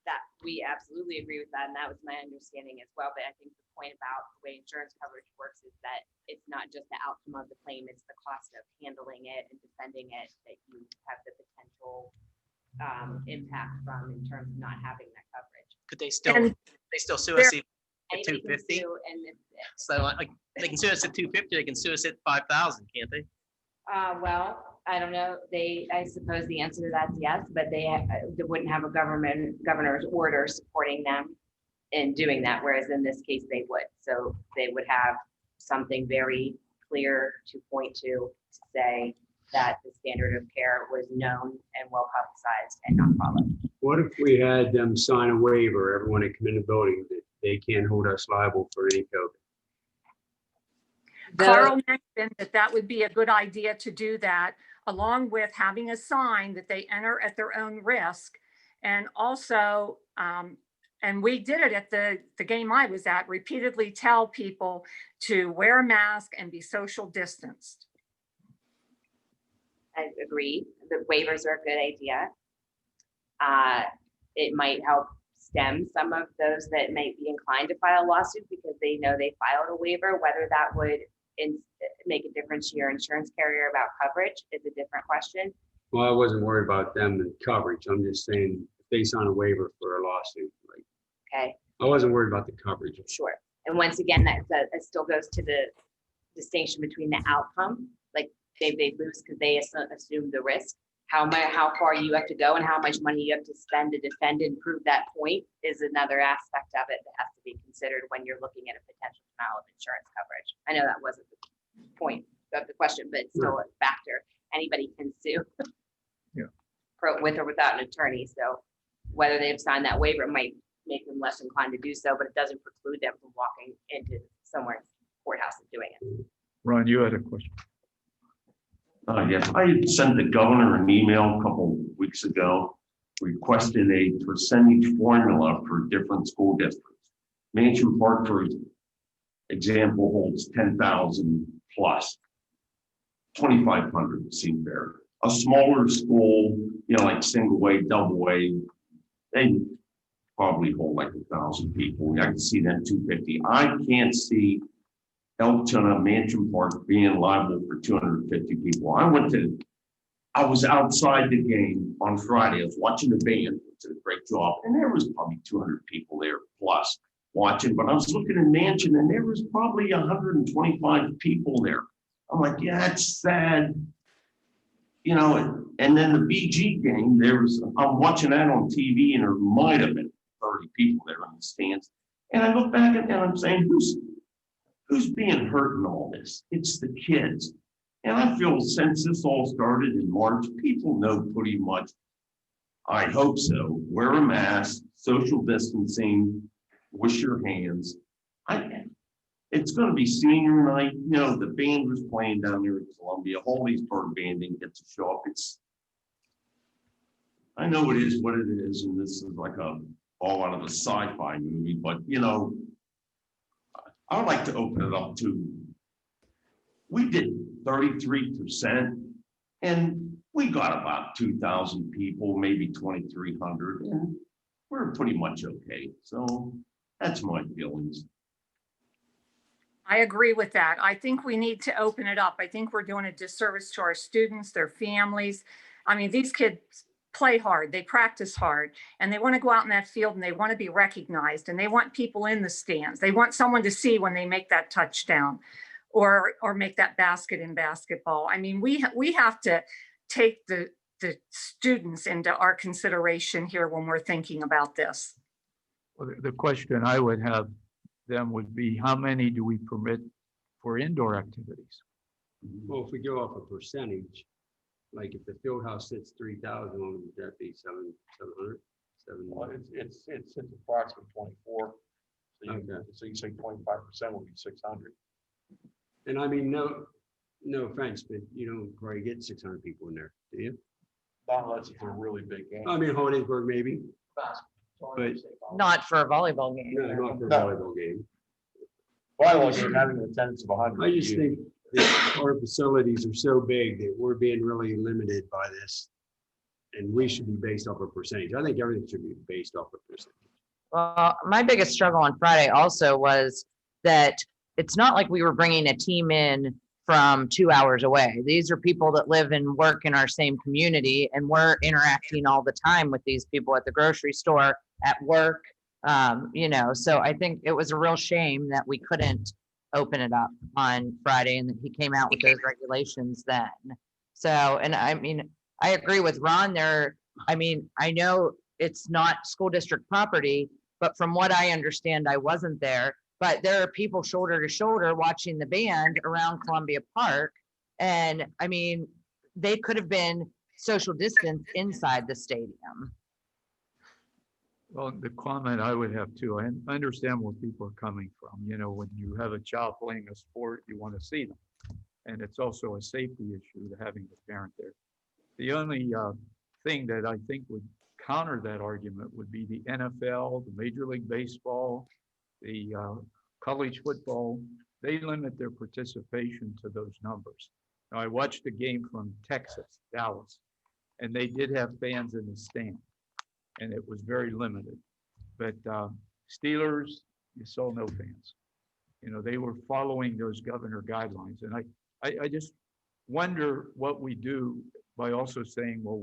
That we absolutely agree with that. And that was my understanding as well. But I think the point about the way insurance coverage works is that it's not just the outcome of the claim, it's the cost of handling it and defending it that you have the potential impact from in terms of not having that coverage. Could they still sue us at 250? So like they can sue us at 250, they can sue us at 5,000, can't they? Well, I don't know. I suppose the answer to that is yes, but they wouldn't have a governor's order supporting them in doing that, whereas in this case they would. So they would have something very clear to point to say that the standard of care was known and well publicized and not followed. What if we had them sign a waiver, everyone that come in the building, that they can't hold us liable for any COVID? Carl mentioned that would be a good idea to do that, along with having a sign that they enter at their own risk. And also, and we did it at the game I was at, repeatedly tell people to wear a mask and be social distanced. I agree. The waivers are a good idea. It might help stem some of those that might be inclined to file a lawsuit because they know they filed a waiver. Whether that would make a difference to your insurance carrier about coverage is a different question. Well, I wasn't worried about them and coverage. I'm just saying if they sign a waiver for a lawsuit, like, okay, I wasn't worried about the coverage. Sure. And once again, that still goes to the distinction between the outcome, like they lose because they assume the risk. How far you have to go and how much money you have to spend to defend and prove that point is another aspect of it that has to be considered when you're looking at a potential denial of insurance coverage. I know that wasn't the point of the question, but it's still a factor. Anybody can sue, with or without an attorney. So whether they've signed that waiver might make them less inclined to do so, but it doesn't preclude them from walking into somewhere courthouse and doing it. Ron, you had a question. Yes, I had sent the governor an email a couple weeks ago requesting a percentage formula for different school districts. Mansion Park, for example, holds 10,000 plus. 2,500 seemed fair. A smaller school, like single A, double A, they probably hold like 1,000 people. I can see that 250. I can't see Elton Mansion Park being liable for 250 people. I was outside the game on Friday. I was watching the band, did a great job, and there was probably 200 people there plus watching. But I was looking at Mansion, and there was probably 125 people there. I'm like, yeah, it's sad, And then the BG game, I'm watching that on TV, and there might have been 30 people there in the stands. And I look back at that, and I'm saying, who's being hurt in all this? It's the kids. And I feel since this all started in March, people know pretty much, I hope so, wear a mask, social distancing, wash your hands. It's going to be senior night. The band was playing down there in Columbia. Holliesburg band didn't get to show up. I know it is what it is, and this is like all out of a sci-fi movie, but I would like to open it up to, we did 33%, and we got about 2,000 people, maybe 2,300, and we're pretty much okay. So that's my feelings. I agree with that. I think we need to open it up. I think we're doing a disservice to our students, their families. I mean, these kids play hard, they practice hard, and they want to go out in that field and they want to be recognized, and they want people in the stands. They want someone to see when they make that touchdown or make that basket in basketball. I mean, we have to take the students into our consideration here when we're thinking about this. Well, the question I would have then would be, how many do we permit for indoor activities? Well, if we go off a percentage, like if the field house sits 3,000, would that be 700? Well, it's approximately 24. So you say 25% would be 600. And I mean, no offense, but you don't probably get 600 people in there, do you? Not unless it's a really big game. I mean, Hollidaysburg maybe, but Not for a volleyball game. no, not for a volleyball game. Volleyball game having an attendance of 100. I just think that our facilities are so big that we're being really limited by this. And we should be based off a percentage. I think everything should be based off a percentage. Well, my biggest struggle on Friday also was that it's not like we were bringing a team in from 2 hours away. These are people that live and work in our same community, and we're interacting all the time with these people at the grocery store, at work, so I think it was a real shame that we couldn't open it up on Friday and that he came out with those regulations then. So, and I mean, I agree with Ron there. I mean, I know it's not school district property, but from what I understand, I wasn't there, but there are people shoulder to shoulder watching the band around Columbia Park. And I mean, they could have been social distance inside the stadium. Well, the comment I would have too, I understand where people are coming from. When you have a child playing a sport, you want to see them. And it's also a safety issue to having the parent there. The only thing that I think would counter that argument would be the NFL, the Major League Baseball, the college football. They limit their participation to those numbers. Now, I watched a game from Texas, Dallas, and they did have fans in the stand, and it was very limited. But Steelers, you saw no fans. They were following those governor guidelines. And I just wonder what we do by also saying, well,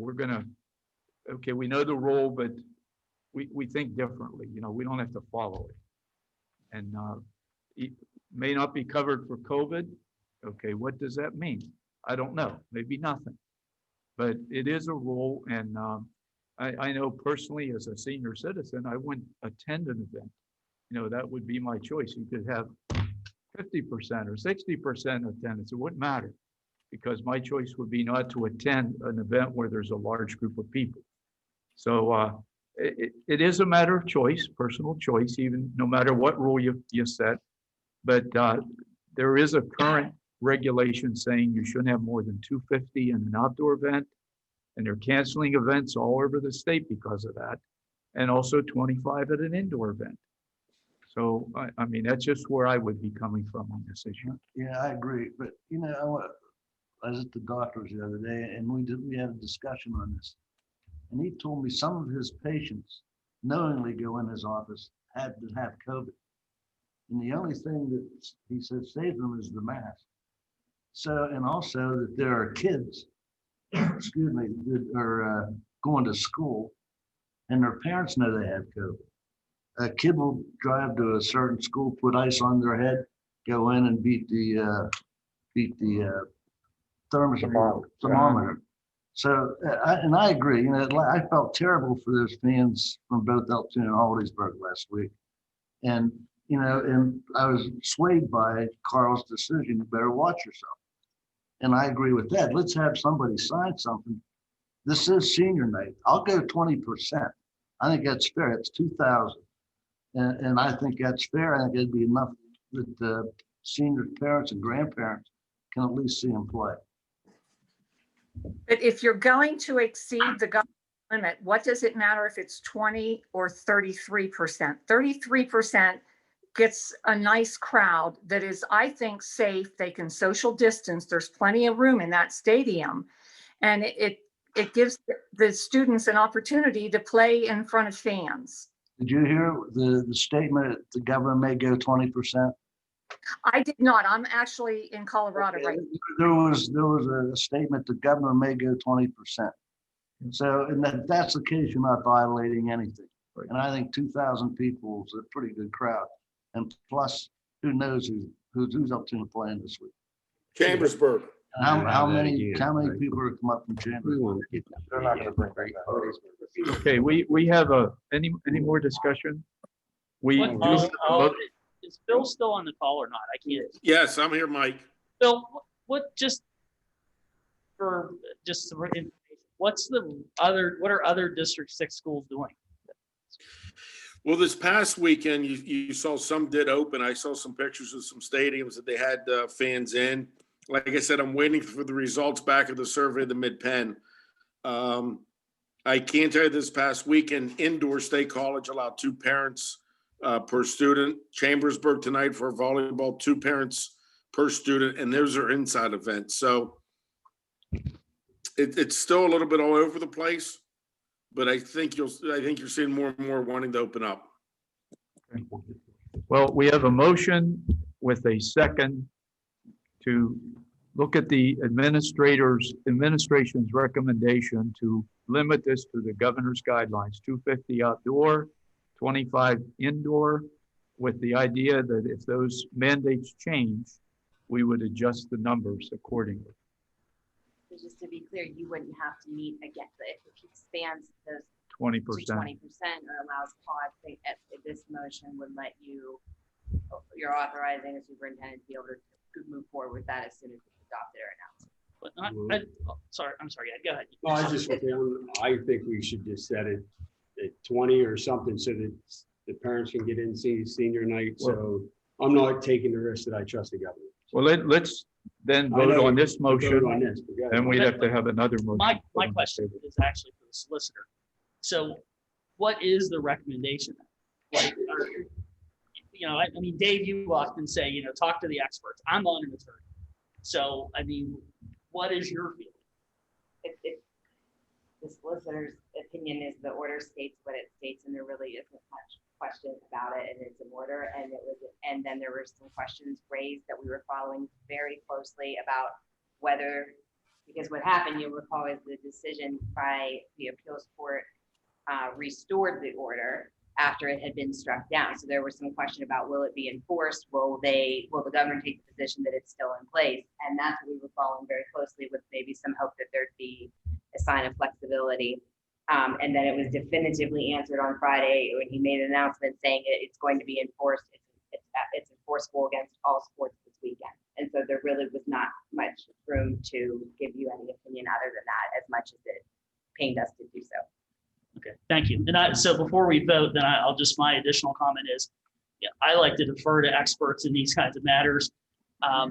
okay, we know the rule, but we think differently. We don't have to follow it. And it may not be covered for COVID. Okay, what does that mean? I don't know, maybe nothing. But it is a rule, and I know personally as a senior citizen, I wouldn't attend an event. That would be my choice. You could have 50% or 60% attendance. It wouldn't matter, because my choice would be not to attend an event where there's a large group of people. So it is a matter of choice, personal choice, even no matter what rule you set. But there is a current regulation saying you shouldn't have more than 250 in an outdoor event, and they're canceling events all over the state because of that, and also 25 at an indoor event. So, I mean, that's just where I would be coming from on this issue. Yeah, I agree. But, I was at the doctor's the other day, and we had a discussion on this. And he told me some of his patients knowingly go in his office had to have COVID. And the only thing that he said saved them is the mask. So, and also that there are kids, excuse me, that are going to school and their parents know they have COVID. A kid will drive to a certain school, put ice on their head, go in and beat the thermometer. So, I agree. I felt terrible for those fans from both Elton and Hollidaysburg last week, and and I was swayed by Carl's decision. You better watch yourself, and I agree with that. Let's have somebody sign something. This is senior night. I'll go 20%. I think that's fair. It's 2,000. And I think that's fair. I think it'd be enough that the senior parents and grandparents can at least see them play. But if you're going to exceed the government limit, what does it matter if it's 20 or 33%? 33% gets a nice crowd that is, I think, safe. They can social distance. There's plenty of room in that stadium. And it gives the students an opportunity to play in front of fans. Did you hear the statement that the governor may go 20%? I did not. I'm actually in Colorado right now. There was a statement the governor may go 20%. So, and that's the case, you're not violating anything. And I think 2,000 people is a pretty good crowd. And plus, who knows who's up to the plan this week? Chambersburg. How many people are come up from Chambersburg? They're not gonna bring back that. Okay, we have any more discussion? We do have a vote. Is Bill still on the call or not? I can't. Yes, I'm here, Mike. Bill, what for information, what are other District 6 schools doing? Well, this past weekend, you saw some did open. I saw some pictures of some stadiums that they had fans in. Like I said, I'm waiting for the results back of the survey of the Mid-Penn. I can tell you this past weekend, indoor State College allowed 2 parents per student. Chambersburg tonight for volleyball, 2 parents per student, and those are inside events. So it's still a little bit all over the place, but I think you're seeing more and more wanting to open up. Well, we have a motion with a second to look at the administration's recommendation to limit this to the governor's guidelines, 250 outdoor, 25 indoor, with the idea that if those mandates change, we would adjust the numbers accordingly. So just to be clear, you wouldn't have to meet again, but if it expands those 20%. to 20% or allows pods, this motion would let you're authorizing the superintendent to be able to move forward with that as soon as it's adopted or announced. Sorry, I'm sorry. Yeah, go ahead. No, I think we should just set it at 20 or something so that the parents can get in, see senior night. So I'm not taking the risk that I trust the government. Well, let's then vote on this motion, and we'd have to have another motion. My question is actually for the solicitor. So what is the recommendation? Like, I mean, Dave, you often say, talk to the experts. I'm not an attorney. So, I mean, what is your feeling? If the solicitor's opinion is the order states what it states, and there really isn't much question about it, and it's in order, and then there were some questions raised that we were following very closely about whether, because what happened, you'll recall, is the decision by the appeals court restored the order after it had been struck down. So there was some question about, will it be enforced? Will the governor take the position that it's still in place? And that's what we were following very closely, with maybe some hope that there'd be a sign of flexibility. And then it was definitively answered on Friday when he made an announcement saying it's going to be enforced. It's enforceable against all sports this weekend. And so there really was not much room to give you any opinion other than that, as much as it pained us to do so. Okay, thank you. And so before we vote, then my additional comment is, I like to defer to experts in these kinds of matters. I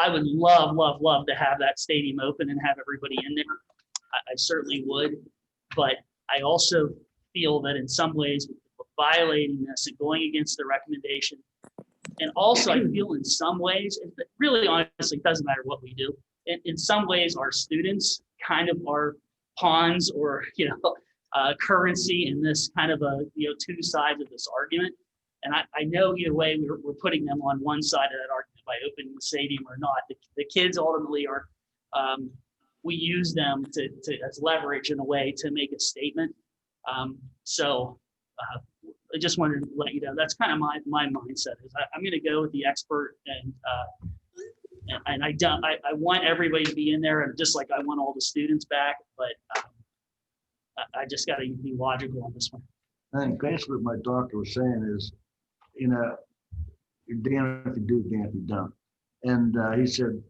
would love to have that stadium open and have everybody in there. I certainly would, but I also feel that in some ways violating this and going against the recommendation, and also I feel in some ways, really honestly, it doesn't matter what we do. In some ways, our students kind of are pawns or currency in this kind of two sides of this argument. And I know either way we're putting them on one side of that argument by opening the stadium or not. The kids ultimately are, we use them as leverage in a way to make a statement. I just wanted to let you know, that's kind of my mindset is I'm going to go with the expert, and I want everybody to be in there, and just like I want all the students back, but I just got to be logical on this one. I think basically what my doctor was saying is, you're damned if you do, damned if you don't. And he said,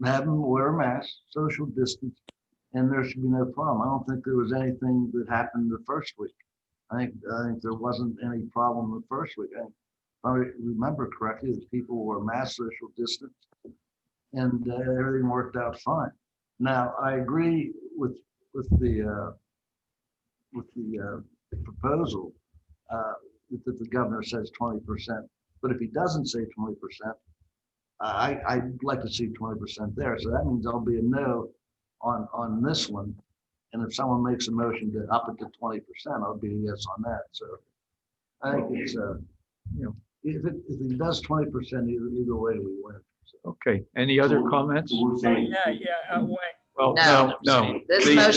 have them wear a mask, social distance, and there should be no problem. I don't think there was anything that happened the first week. I think there wasn't any problem the first week. If I remember correctly, that people wore mask, social distance, and everything worked out fine. Now, I agree with the proposal that the governor says 20%, but if he doesn't say 20%, I'd like to see 20% there. So that means there'll be a no on this one. And if someone makes a motion to up it to 20%, I'll be a yes on that. So I think it's, if he does 20%, either way we win. Okay, any other comments? Wait. Well, No. no. This The motion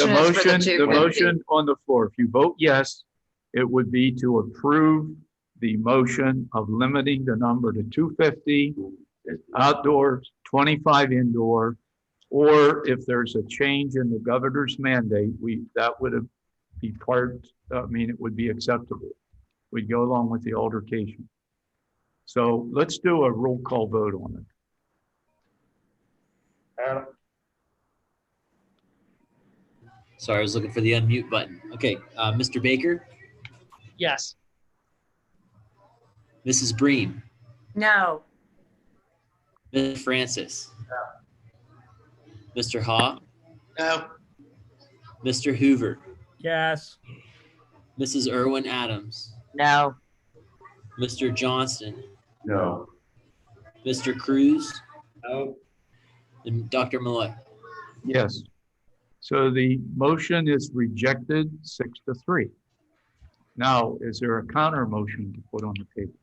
is for the the 250. motion on the floor, if you vote yes, it would be to approve the motion of limiting the number to 250 outdoors, 25 indoor, or if there's a change in the governor's mandate, that would be part, it would be acceptable. We'd go along with the altercation. So let's do a roll call vote on it. Adam? Sorry, I was looking for the unmute button. Okay, Mr. Baker, Yes. Mrs. Breen, No. Mr. Francis, Mr. Haw, No. Mr. Hoover, Yes. Mrs. Irwin Adams, No. Mr. Johnston, No. Mr. Cruz, No. and Dr. Malloy. Yes. So the motion is rejected 6-3. Now, is there a counter motion to put on the table?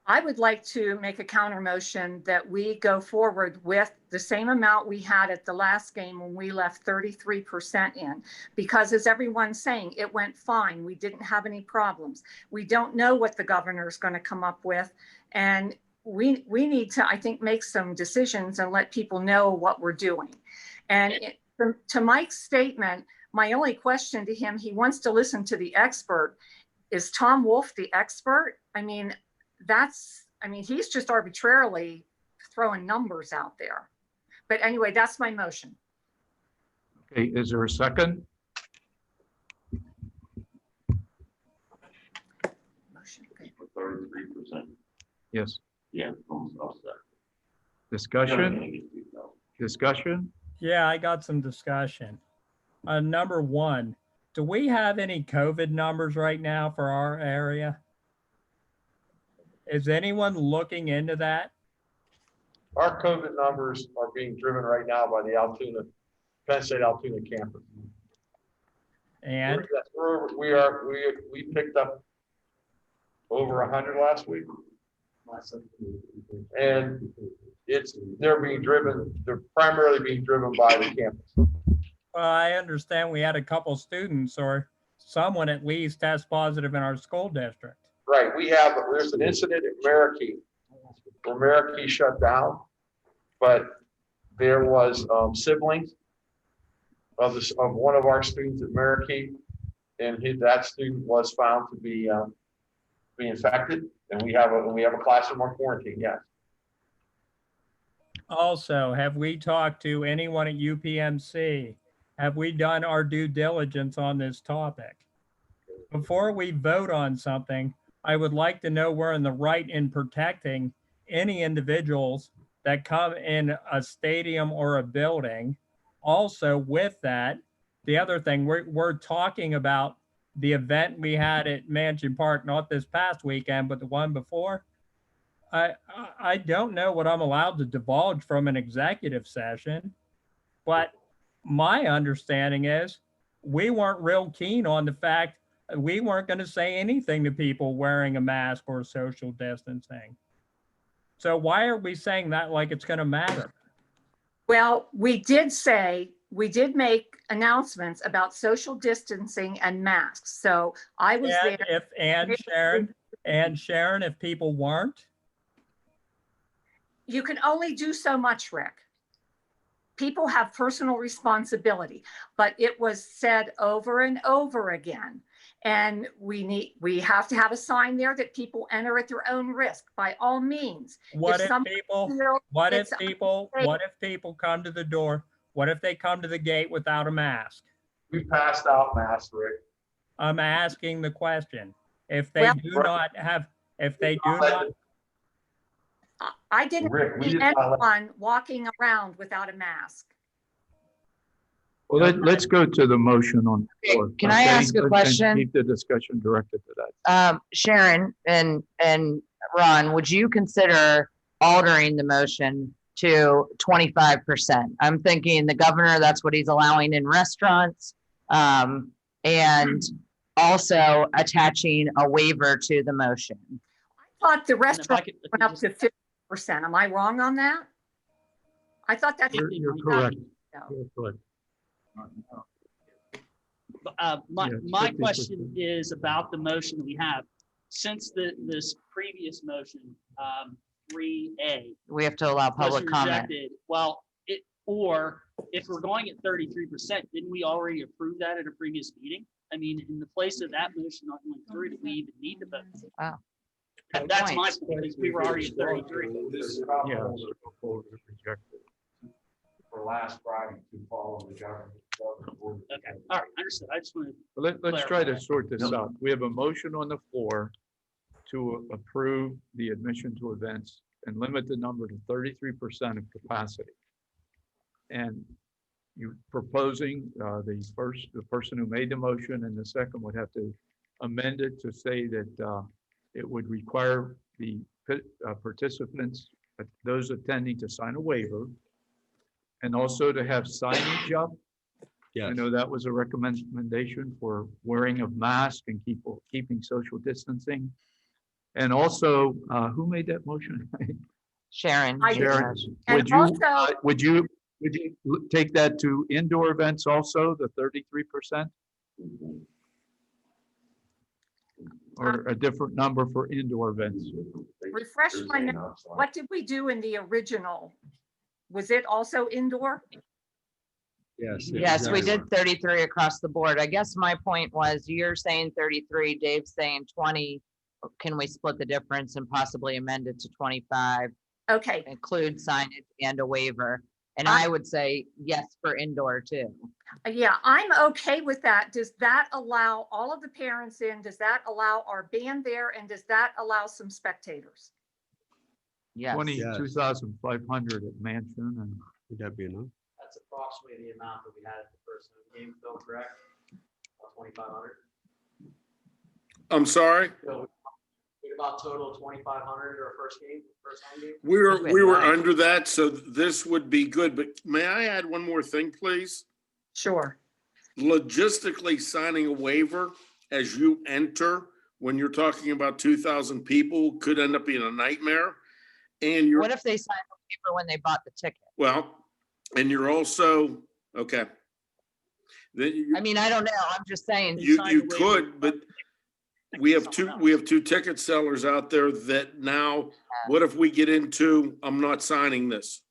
I would like to make a counter motion that we go forward with the same amount we had at the last game when we left 33% in, because as everyone's saying, it went fine. We didn't have any problems. We don't know what the governor is going to come up with. And we need to, I think, make some decisions and let people know what we're doing. And to Mike's statement, my only question to him, he wants to listen to the expert. Is Tom Wolf the expert? He's just arbitrarily throwing numbers out there. But anyway, that's my motion. Okay, is there a second? Motion. 33%. Yes. Yeah. I'll say. Discussion? Discussion? Yeah, I got some discussion. Number one, do we have any COVID numbers right now for our area? Is anyone looking into that? Our COVID numbers are being driven right now by the Penn State Altoona campus. And We picked up over 100 last week. And they're primarily being driven by the campus. Well, I understand we had a couple students or someone at least test positive in our school district. Right, there's an incident at Marikey, where Marikey shut down, but there was siblings of one of our students at Marikey, and that student was found to be infected, and we have a classroom on quarantine. Yes. Also, have we talked to anyone at UPMC? Have we done our due diligence on this topic? Before we vote on something, I would like to know we're in the right in protecting any individuals that come in a stadium or a building. Also with that, the other thing, we're talking about the event we had at Mansion Park, not this past weekend, but the one before. I don't know what I'm allowed to divulge from an executive session, but my understanding is we weren't real keen on the fact we weren't going to say anything to people wearing a mask or social distancing. So why are we saying that like it's going to matter? Well, we did make announcements about social distancing and masks. So I was there. Sharon, if people weren't? You can only do so much, Rick. People have personal responsibility, but it was said over and over again. And we have to have a sign there that people enter at their own risk by all means. What if people come to the door? What if they come to the gate without a mask? We passed out masks, Rick. I'm asking the question. If they I didn't see anyone walking around without a mask. Well, let's go to the motion on the floor. Can I ask a question? Keep the discussion directed to that. Sharon and Ron, would you consider altering the motion to 25%. I'm thinking the governor, that's what he's allowing in restaurants. And also attaching a waiver to the motion. I thought the restaurant went up to 50%. Am I wrong on that? I thought that's. You're correct. No. You're correct. My question is about the motion we have. Since this previous motion, 3A. We have to allow public was comment. rejected, well, or if we're going at 33%, didn't we already approve that at a previous meeting? I mean, in the place of that motion not going through, do we even need to vote? Wow. That's my point, because we were already at 33. Yeah. For last Friday to follow the government. Okay, all right, understood. I just want to. Let's try to sort this out. We have a motion on the floor to approve the admission to events and limit the number to 33% of capacity. And you're proposing the person who made the motion and the second would have to amend it to say that it would require the participants, those attending, to sign a waiver and also to have signage up. I know that was a recommendation for wearing of mask and keeping social distancing. And also, who made that motion? Sharon. Sharon, And would you take that to indoor events also, the 33%? Or a different number for indoor events? Refresh my memory. What did we do in the original? Was it also indoor? Yes, we did 33 across the board. I guess my point was you're saying 33, Dave's saying 20. Can we split the difference and possibly amend it to 25? Okay. Include signage and a waiver. And I would say yes for indoor too. Yeah, I'm okay with that. Does that allow all of the parents in? Does that allow our band there? And does that allow some spectators? Yes. 22,500 at Mansion, and would that be enough? That's approximately the amount that we had at the first game, Phil, correct? 2,500. I'm sorry? So about total 2,500 or first home game? We were under that, so this would be good, but may I add one more thing, please? Sure. Logistically, signing a waiver as you enter, when you're talking about 2,000 people, could end up being a nightmare. And you're, what if they signed the paper when they bought the ticket? well, and you're also, okay. I mean, I don't know. I'm just saying. You could, but we have two ticket sellers out there that now, what if we get into, I'm not signing this,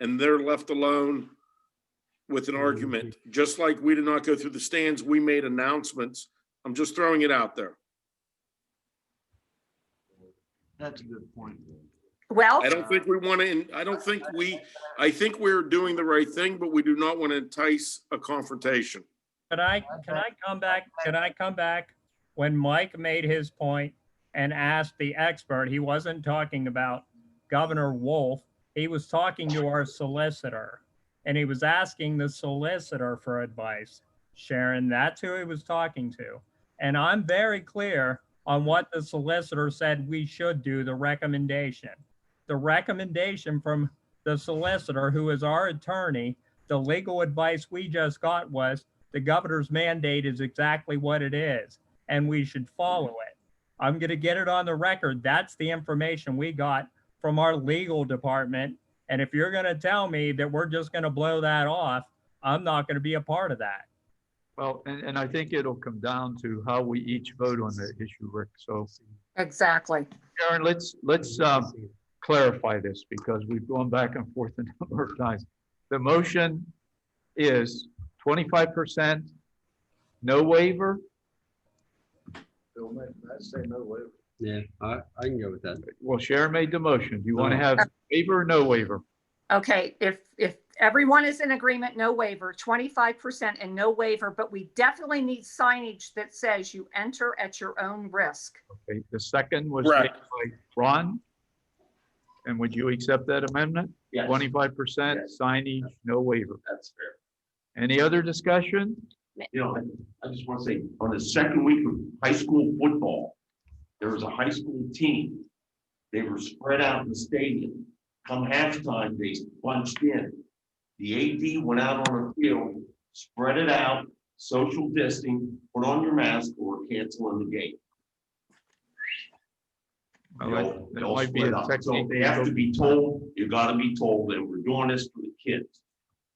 and they're left alone with an argument? Just like we did not go through the stands, we made announcements. I'm just throwing it out there. That's a good point. Well, I don't think we want to, I think we're doing the right thing, but we do not want to entice a confrontation. Can I come back? Can I come back? When Mike made his point and asked the expert, he wasn't talking about Governor Wolf. He was talking to our solicitor, and he was asking the solicitor for advice. Sharon, that's who he was talking to. And I'm very clear on what the solicitor said we should do, the recommendation. The recommendation from the solicitor, who is our attorney, the legal advice we just got was the governor's mandate is exactly what it is, and we should follow it. I'm going to get it on the record. That's the information we got from our legal department. And if you're going to tell me that we're just going to blow that off, I'm not going to be a part of that. well, and I think it'll come down to how we each vote on the issue, Rick. So exactly. Sharon, let's clarify this because we've gone back and forth a number of times. The motion is 25%, no waiver. I say no waiver. Yeah, I can go with that. Well, Sharon made the motion. Do you want to have waiver or no waiver? Okay, if everyone is in agreement, no waiver, 25% and no waiver, but we definitely need signage that says you enter at your own risk. Okay, the second was made by Ron. And would you accept that amendment? Yes. 25% signage, no waiver. That's fair. Any other discussion? You know, I just want to say, on the second week of high school football, there was a high school team. They were spread out in the stadium. Come halftime, they bunched in. The AD went out on the field, spread it out, social distancing, put on your mask or canceling the game. Well, that They'll might be split a up. So technique. they have to be told, you gotta be told that we're doing this for the kids.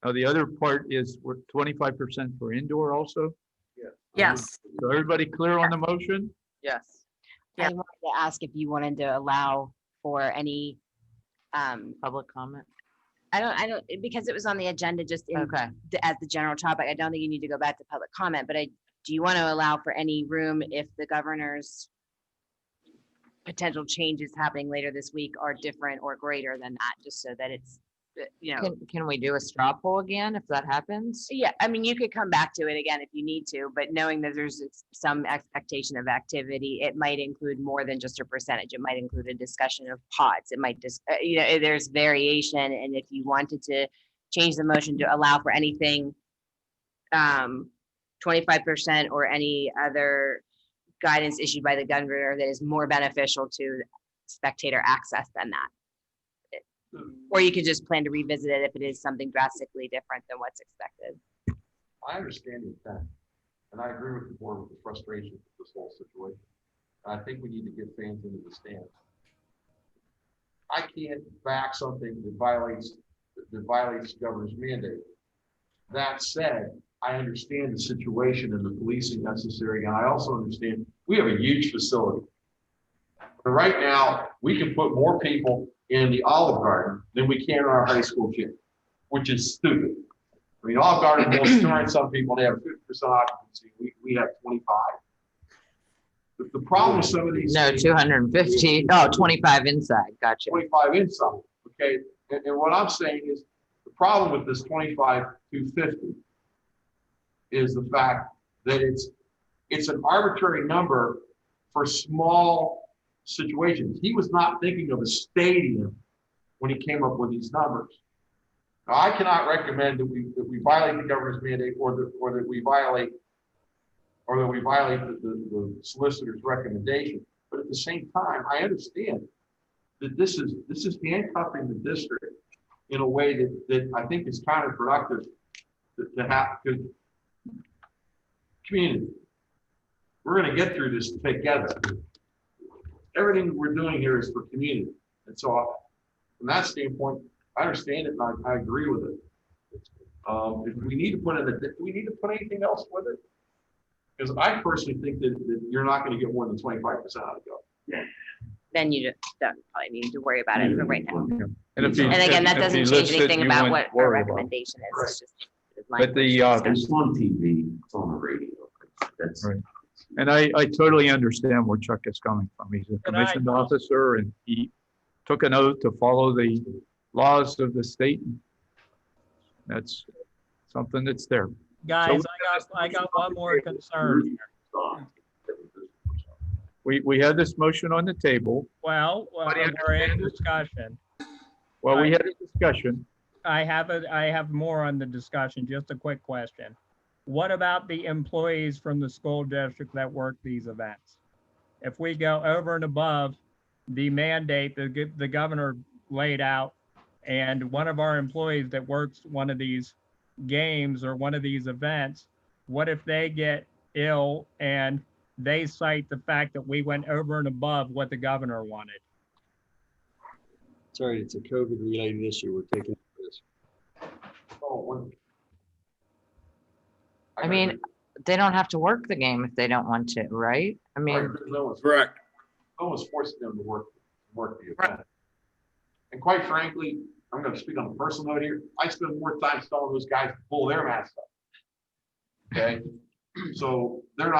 Now, the other part is we're 25% for indoor also. Yes. So everybody clear on the motion? Yes. I wanted to ask if you wanted to allow for any, Public comment? I don't, because it was on the agenda just in, Okay. as the general topic, I don't think you need to go back to public comment, but do you want to allow for any room if the governor's potential changes happening later this week are different or greater than that, just so that it's, Can we do a straw poll again if that happens? Yeah, I mean, you could come back to it again if you need to, but knowing that there's some expectation of activity, it might include more than just a percentage. It might include a discussion of pods. It might just, there's variation. And if you wanted to change the motion to allow for anything 25% or any other guidance issued by the governor that is more beneficial to spectator access than that. Or you could just plan to revisit it if it is something drastically different than what's expected. I understand the intent, and I agree with the board with the frustration with this whole situation. I think we need to get fans into the stands. I can't back something that violates the governor's mandate. That said, I understand the situation and the policing necessary, and I also understand we have a huge facility. But right now, we can put more people in the Olive Garden than we can in our high school gym, which is stupid. I mean, Olive Garden will turn some people, they have 50% occupancy. We have 25. But the problem with some of these. No, 215. Oh, 25 inside. Gotcha. 25 inside, okay? And what I'm saying is the problem with this 25 to 50 is the fact that it's an arbitrary number for small situations. He was not thinking of a stadium when he came up with these numbers. Now, I cannot recommend that we violate the governor's mandate or that we violate the solicitor's recommendation. But at the same time, I understand that this is handcuffing the district in a way that I think is counterproductive to have because community. We're going to get through this together. Everything we're doing here is for community. And so from that standpoint, I understand it and I agree with it. If we need to put in do we need to put anything else with it? Because I personally think that you're not going to get more than 25% out of go. Yeah. Then you just don't probably need to worry about it right now. And again, that doesn't change anything about what our recommendation is. It's just. But It's on TV, it's on the radio. That's right. And I totally understand where Chuck is coming from. He's a commissioned officer and he took an oath to follow the laws of the state. That's something that's there. Guys, I got one more concern. We had this motion on the table. Well, we're in discussion. Well, we had a discussion. I have more on the discussion. Just a quick question. What about the employees from the school district that work these events? If we go over and above the mandate that the governor laid out, and one of our employees that works one of these games or one of these events, what if they get ill and they cite the fact that we went over and above what the governor wanted? Sorry, it's a COVID-related issue. We're taking this. I mean, they don't have to work the game if they don't want to, right? I mean, correct. No one's forcing them to work the event. And quite frankly, I'm going to speak on a personal note here. I spend more time telling those guys to pull their mask up. Okay, so they're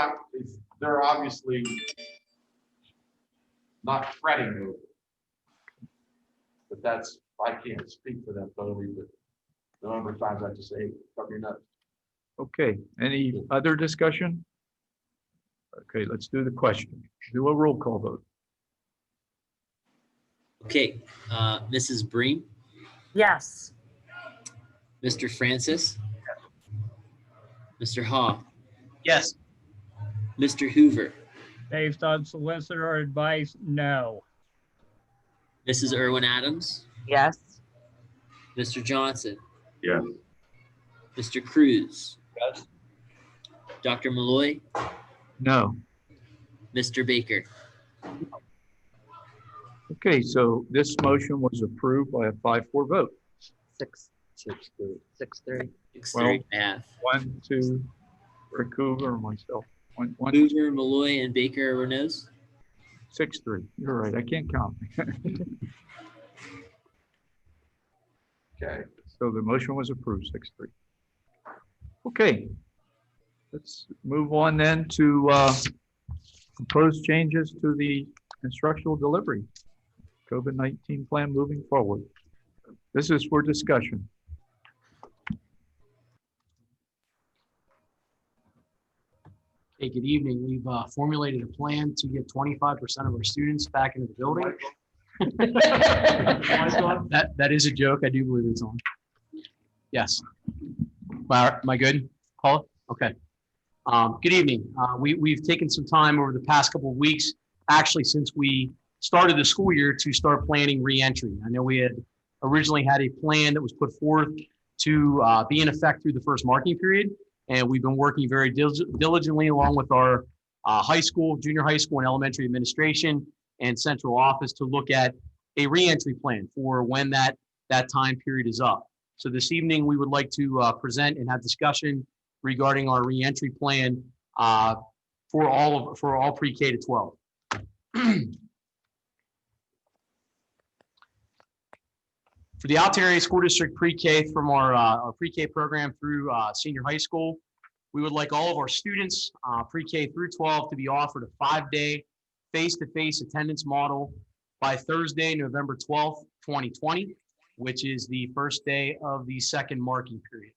obviously not fretting over it. But I can't speak for them totally, but the number of times I just say, hey, cover your nuts. Okay, any other discussion? Okay, let's do the question. Do a roll call vote. Okay, Mrs. Breen, Yes. Mr. Francis, Mr. Haw, Yes. Mr. Hoover, Based on solicitor advice, no. Mrs. Irwin Adams, Yes. Mr. Johnson, Yes. Mr. Cruz, Yes. Dr. Malloy, No. Mr. Baker. Okay, so this motion was approved by a 5-4 vote. 6-3. 6-3 math. 1, 2, Rick Hoover and myself. One, Hoover, Malloy, and Baker were no's. 6-3. You're right. I can't count. Okay. So the motion was approved, 6-3. Okay. Let's move on then to proposed changes to the instructional delivery COVID-19 plan moving forward. This is for discussion. Hey, good evening. We've formulated a plan to get 25% of our students back into the building. That is a joke. I do believe it's on. Yes. Am I good, Paula? Okay. Good evening. We've taken some time over the past couple of weeks, actually since we started the school year, to start planning re-entry. I know we had originally had a plan that was put forth to be in effect through the first marking period. And we've been working very diligently along with our high school, junior high school, and elementary administration and central office to look at a re-entry plan for when that time period is up. So this evening, we would like to present and have discussion regarding our re-entry plan for all pre-K to 12. For the Alton Area School District pre-K, from our pre-K program through senior high school, we would like all of our students pre-K through 12 to be offered a 5-day face-to-face attendance model by Thursday, November 12th, 2020, which is the first day of the second marking period.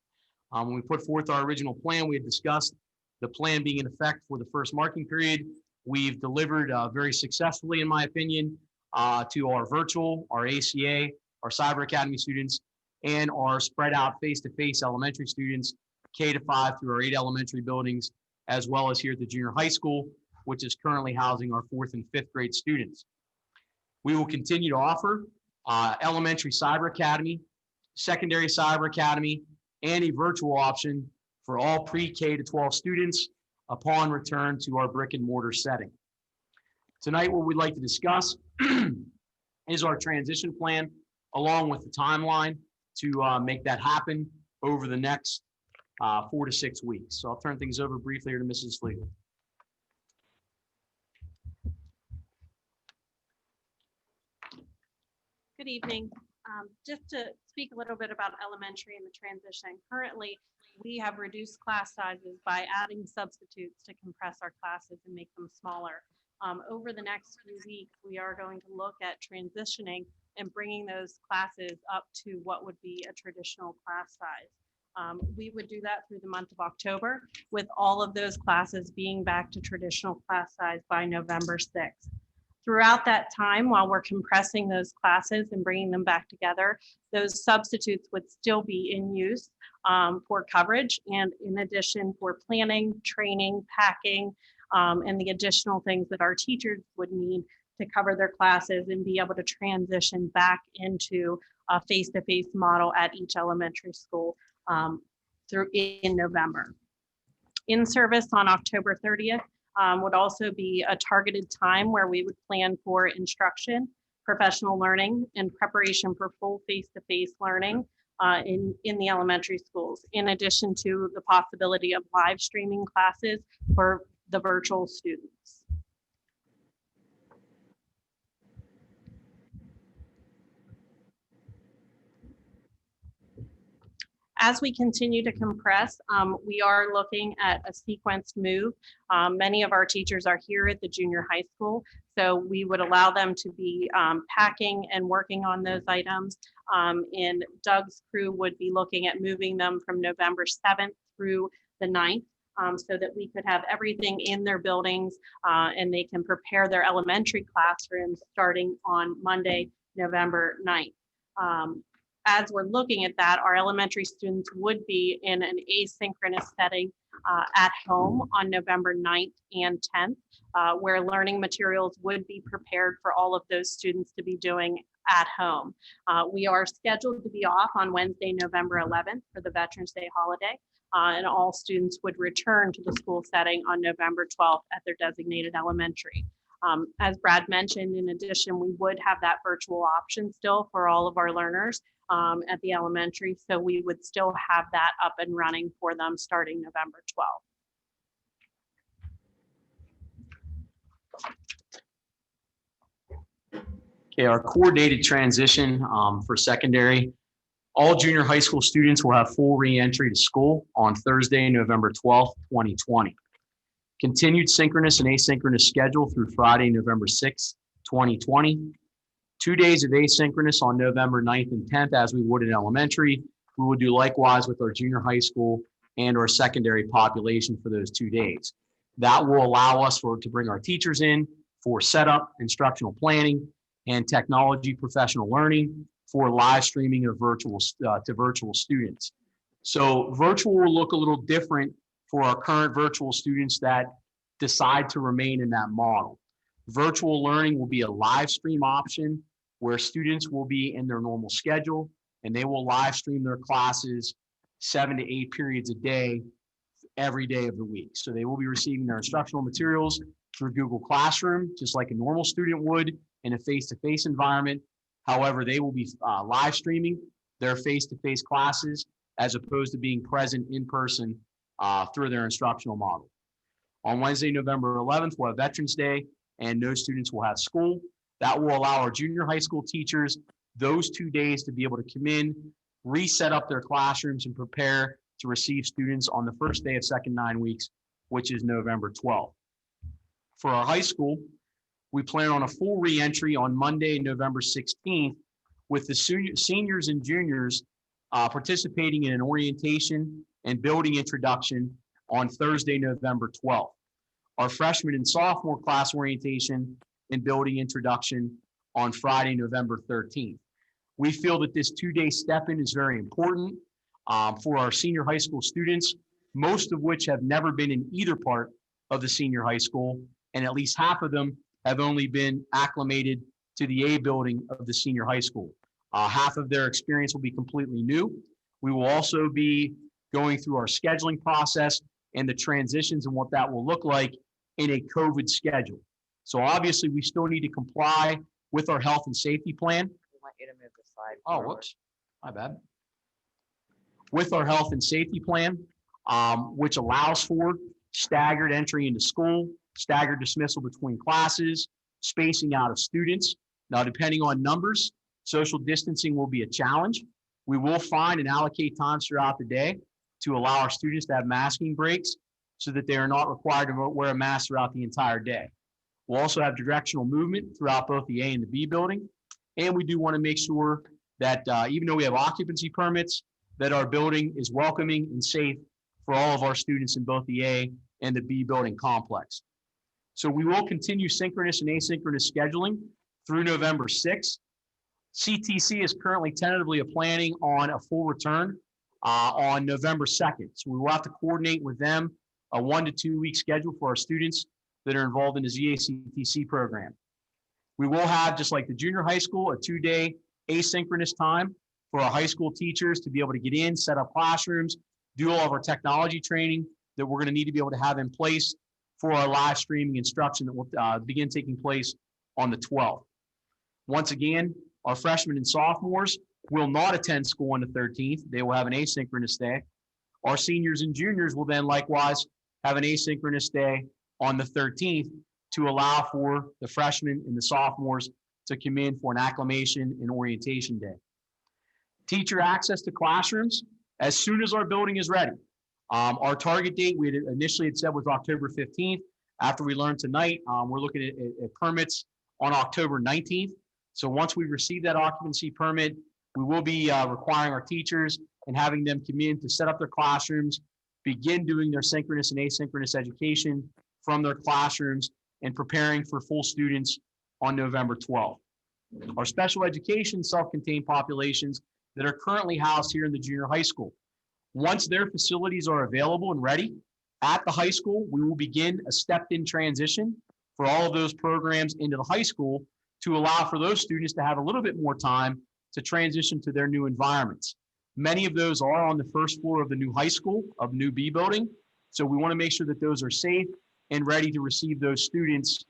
When we put forth our original plan, we had discussed the plan being in effect for the first marking period. We've delivered very successfully, in my opinion, to our virtual, our ACA, our Cyber Academy students, and our spread out face-to-face elementary students, K-5 through our 8 elementary buildings, as well as here at the junior high school, which is currently housing our 4th and 5th grade students. We will continue to offer elementary Cyber Academy, secondary Cyber Academy, and a virtual option for all pre-K to 12 students upon return to our brick and mortar setting. Tonight, what we'd like to discuss is our transition plan, along with the timeline to make that happen over the next 4 to 6 weeks. So I'll turn things over briefly to Mrs. Flegel. Good evening. Just to speak a little bit about elementary and the transition. Currently, we have reduced class sizes by adding substitutes to compress our classes and make them smaller. Over the next few weeks, we are going to look at transitioning and bringing those classes up to what would be a traditional class size. We would do that through the month of October, with all of those classes being back to traditional class size by November 6th. Throughout that time, while we're compressing those classes and bringing them back together, those substitutes would still be in use for coverage, and in addition for planning, training, packing, and the additional things that our teachers would need to cover their classes and be able to transition back into a face-to-face model at each elementary school in November. In service on October 30th would also be a targeted time where we would plan for instruction, professional learning, and preparation for full face-to-face learning in the elementary schools, in addition to the possibility of live streaming classes for the virtual students. As we continue to compress, we are looking at a sequenced move. Many of our teachers are here at the junior high school, so we would allow them to be packing and working on those items. And Doug's crew would be looking at moving them from November 7th through the 9th, so that we could have everything in their buildings and they can prepare their elementary classrooms starting on Monday, November 9th. As we're looking at that, our elementary students would be in an asynchronous setting at home on November 9th and 10th, where learning materials would be prepared for all of those students to be doing at home. We are scheduled to be off on Wednesday, November 11th for the Veterans Day holiday, and all students would return to the school setting on November 12th at their designated elementary. As Brad mentioned, in addition, we would have that virtual option still for all of our learners at the elementary, so we would still have that up and running for them starting November 12th. Okay, our coordinated transition for secondary. All junior high school students will have full re-entry to school on Thursday, November 12th, 2020. Continued synchronous and asynchronous schedule through Friday, November 6th, 2020. 2 days of asynchronous on November 9th and 10th, as we would in elementary. We will do likewise with our junior high school and our secondary population for those 2 days. That will allow us to bring our teachers in for setup, instructional planning, and technology professional learning for live streaming of virtual to virtual students. So virtual will look a little different for our current virtual students that decide to remain in that model. Virtual learning will be a live stream option where students will be in their normal schedule and they will live stream their classes 7 to 8 periods a day, every day of the week. So they will be receiving their instructional materials through Google Classroom, just like a normal student would in a face-to-face environment. However, they will be live streaming their face-to-face classes as opposed to being present in person through their instructional model. On Wednesday, November 11th, we'll have Veterans Day and no students will have school. That will allow our junior high school teachers those 2 days to be able to come in, reset up their classrooms and prepare to receive students on the first day of second 9 weeks, which is November 12th. For our high school, we plan on a full re-entry on Monday, November 16th, with the seniors and juniors participating in an orientation and building introduction on Thursday, November 12th. Our freshman and sophomore class orientation and building introduction on Friday, November 13th. We feel that this 2-day step-in is very important for our senior high school students, most of which have never been in either part of the senior high school, and at least half of them have only been acclimated to the A building of the senior high school. Half of their experience will be completely new. We will also be going through our scheduling process and the transitions and what that will look like in a COVID schedule. So obviously we still need to comply with our health and safety plan. We want you to move the slide. Oh, whoops, my bad. With our health and safety plan, which allows for staggered entry into school, staggered dismissal between classes, spacing out of students. Now, depending on numbers, social distancing will be a challenge. We will find and allocate times throughout the day to allow our students to have masking breaks so that they are not required to wear a mask throughout the entire day. We'll also have directional movement throughout both the A and the B building. And we do want to make sure that even though we have occupancy permits, that our building is welcoming and safe for all of our students in both the A and the B building complex. So we will continue synchronous and asynchronous scheduling through November 6th. CTC is currently tentatively planning on a full return on November 2nd. So we will have to coordinate with them a 1 to 2 week schedule for our students that are involved in the ZACTC program. We will have, just like the junior high school, a 2-day asynchronous time for our high school teachers to be able to get in, set up classrooms, do all of our technology training that we're going to need to be able to have in place for our live streaming instruction that will begin taking place on the 12th. Once again, our freshmen and sophomores will not attend school on the 13th. They will have an asynchronous day. Our seniors and juniors will then likewise have an asynchronous day on the 13th to allow for the freshmen and the sophomores to come in for an acclimation and orientation day. Teacher access to classrooms as soon as our building is ready. Our target date we had initially had said was October 15th. After we learned tonight, we're looking at permits on October 19th. So once we receive that occupancy permit, we will be requiring our teachers and having them come in to set up their classrooms, begin doing their synchronous and asynchronous education from their classrooms and preparing for full students on November 12th. Our special education self-contained populations that are currently housed here in the junior high school. Once their facilities are available and ready at the high school, we will begin a stepped-in transition for all of those programs into the high school to allow for those students to have a little bit more time to transition to their new environments. Many of those are on the first floor of the new high school, of new B building. So we want to make sure that those are safe and ready to receive those students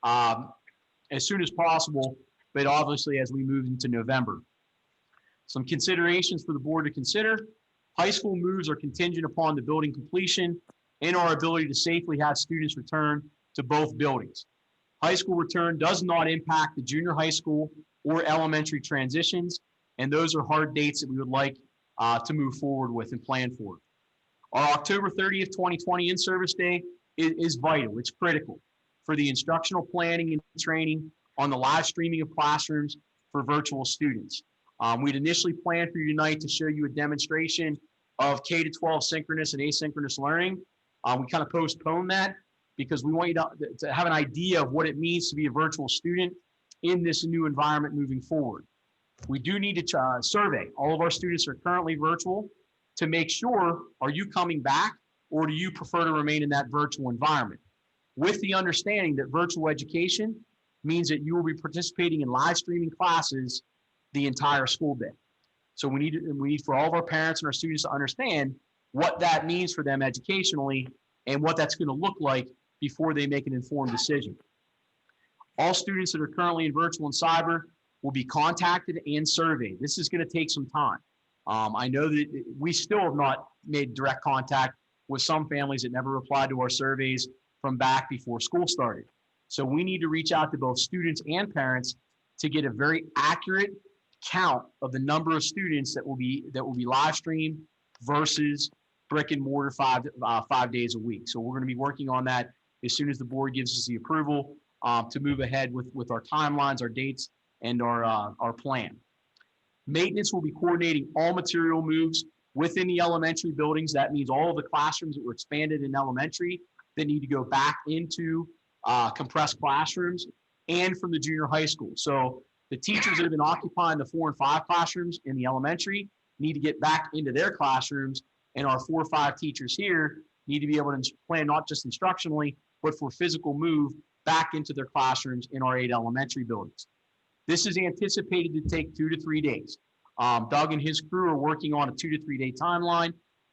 as soon as possible, but obviously as we move into November. Some considerations for the board to consider. High school moves are contingent upon the building completion and our ability to safely have students return to both buildings. High school return does not impact the junior high school or elementary transitions, and those are hard dates that we would like to move forward with and plan for. Our October 30th, 2020 in-service day is vital. It's critical for the instructional planning and training on the live streaming of classrooms for virtual students. We'd initially planned for you tonight to show you a demonstration of K-12 synchronous and asynchronous learning. We kind of postponed that because we want you to have an idea of what it means to be a virtual student in this new environment moving forward. We do need to survey all of our students who are currently virtual to make sure, are you coming back or do you prefer to remain in that virtual environment? With the understanding that virtual education means that you will be participating in live streaming classes the entire school day. So we need for all of our parents and our students to understand what that means for them educationally and what that's going to look like before they make an informed decision. All students that are currently in virtual and cyber will be contacted and surveyed. This is going to take some time. I know that we still have not made direct contact with some families that never replied to our surveys from back before school started. So we need to reach out to both students and parents to get a very accurate count of the number of students that will be live streamed versus brick and mortar 5 days a week. So we're going to be working on that as soon as the board gives us the approval to move ahead with our timelines, our dates, and our plan. Maintenance will be coordinating all material moves within the elementary buildings. That means all of the classrooms that were expanded in elementary that need to go back into compressed classrooms, and from the junior high school. So the teachers that have been occupying the 4 and 5 classrooms in the elementary need to get back into their classrooms, and our 4 or 5 teachers here need to be able to plan not just instructionally, but for physical move back into their classrooms in our 8 elementary buildings. This is anticipated to take 2 to 3 days. Doug and his crew are working on a 2 to 3 day timeline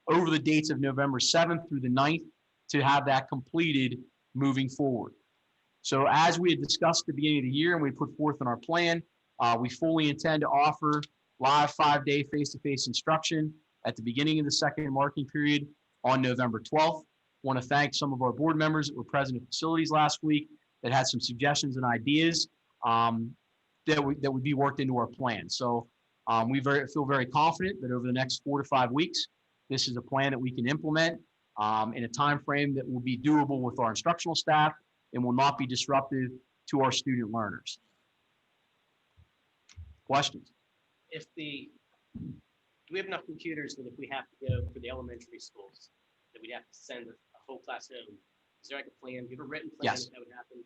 over the dates of November 7th through the 9th to have that completed moving forward. So as we had discussed at the beginning of the year and we put forth in our plan, we fully intend to offer live 5-day face-to-face instruction at the beginning of the second marking period on November 12th. Want to thank some of our board members that were present at facilities last week that had some suggestions and ideas that would be worked into our plan. So we feel very confident that over the next 4 to 5 weeks, this is a plan that we can implement in a time frame that will be doable with our instructional staff and will not be disruptive to our student learners. Questions? Do we have enough computers that if we have to go for the elementary schools, that we'd have to send a whole class home? Is there like a plan? Do you have a written plan Yes. that would happen?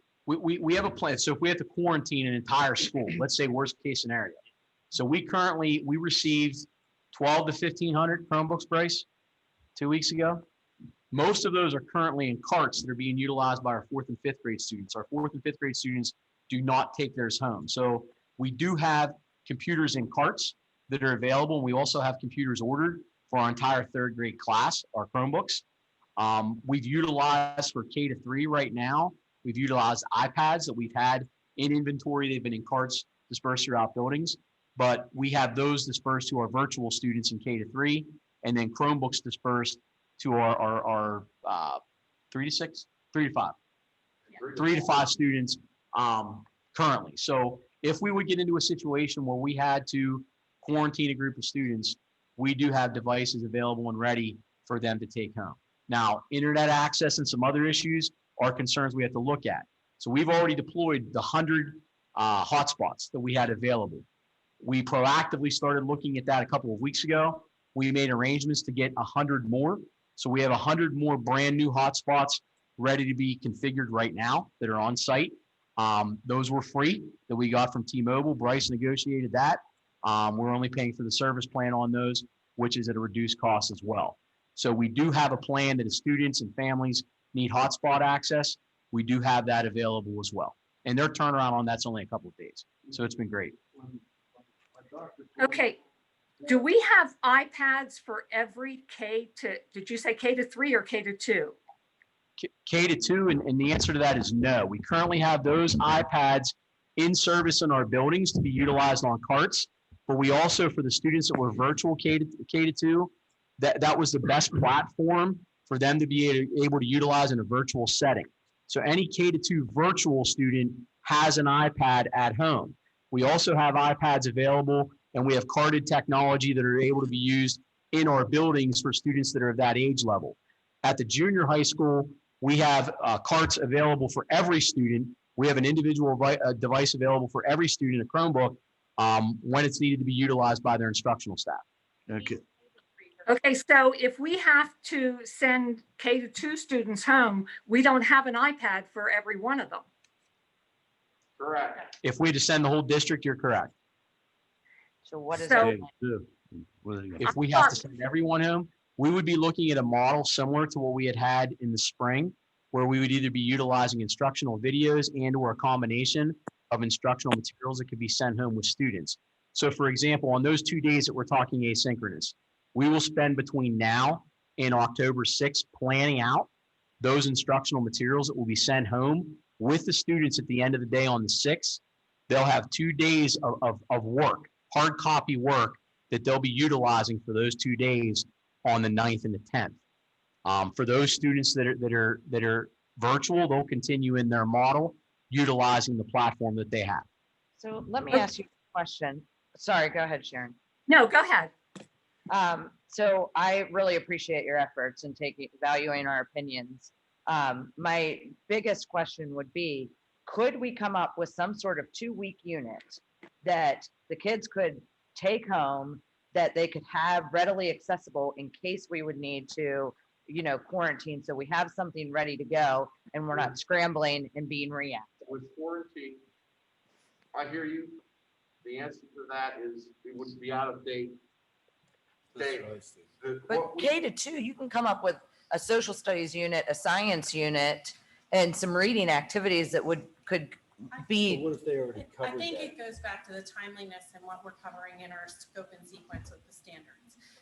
We have a plan. So if we have to quarantine an entire school, let's say worst case scenario. So we received 12 to 1,500 Chromebooks, Bryce, 2 weeks ago. Most of those are currently in carts that are being utilized by our 4th and 5th grade students. Our 4th and 5th grade students do not take theirs home. So we do have computers in carts that are available. And we also have computers ordered for our entire 3rd grade class, our Chromebooks. We've utilized for K to 3 right now. We've utilized iPads that we've had in inventory. They've been in carts dispersed throughout buildings, but we have those dispersed to our virtual students in K to 3, and then Chromebooks dispersed to our 3 to 5, 3 to 5 students currently. So if we would get into a situation where we had to quarantine a group of students, we do have devices available and ready for them to take home. Now, internet access and some other issues are concerns we have to look at. So we've already deployed the 100 hotspots that we had available. We proactively started looking at that a couple of weeks ago. We made arrangements to get 100 more. So we have 100 more brand new hotspots ready to be configured right now that are on site. Those were free that we got from T-Mobile. Bryce negotiated that. We're only paying for the service plan on those, which is at a reduced cost as well. So we do have a plan that if students and families need hotspot access, we do have that available as well. and their turnaround on that's only a couple of days. So it's been great. Okay. Do we have iPads for every did you say K to 3 or K to 2? K to 2, and the answer to that is no. We currently have those iPads in service in our buildings to be utilized on carts, but we also, for the students that were virtual K to 2, that was the best platform for them to be able to utilize in a virtual setting. So any K to 2 virtual student has an iPad at home. We also have iPads available, and we have carded technology that are able to be used in our buildings for students that are of that age level. At the junior high school, we have carts available for every student. We have an individual device available for every student, a Chromebook, when it's needed to be utilized by their instructional staff. Okay. Okay, so if we have to send K to 2 students home, we don't have an iPad for every one of them. Correct. If we had to send the whole district, you're correct. So what is So- that? If we have to send everyone home, we would be looking at a model similar to what we had in the spring, where we would either be utilizing instructional videos and or a combination of instructional materials that could be sent home with students. So for example, on those 2 days that we're talking asynchronous, we will spend between now and October 6th planning out those instructional materials that will be sent home with the students at the end of the day on the 6th. They'll have 2 days of work, hard copy work, that they'll be utilizing for those 2 days on the 9th and the 10th. For those students that are virtual, they'll continue in their model utilizing the platform that they have. So let me ask you a question. Sorry, go ahead, Sharon. No, go ahead. So I really appreciate your efforts in valuing our opinions. My biggest question would be, could we come up with some sort of 2-week unit that the kids could take home, that they could have readily accessible in case we would need to, quarantine, so we have something ready to go and we're not scrambling and being reactive? With quarantine, I hear you. The answer to that is it would be out of date. But K to 2, you can come up with a social studies unit, a science unit, and some reading activities that could be. What if they already I covered think that? it goes back to the timeliness and what we're covering in our scope and sequence with the standards.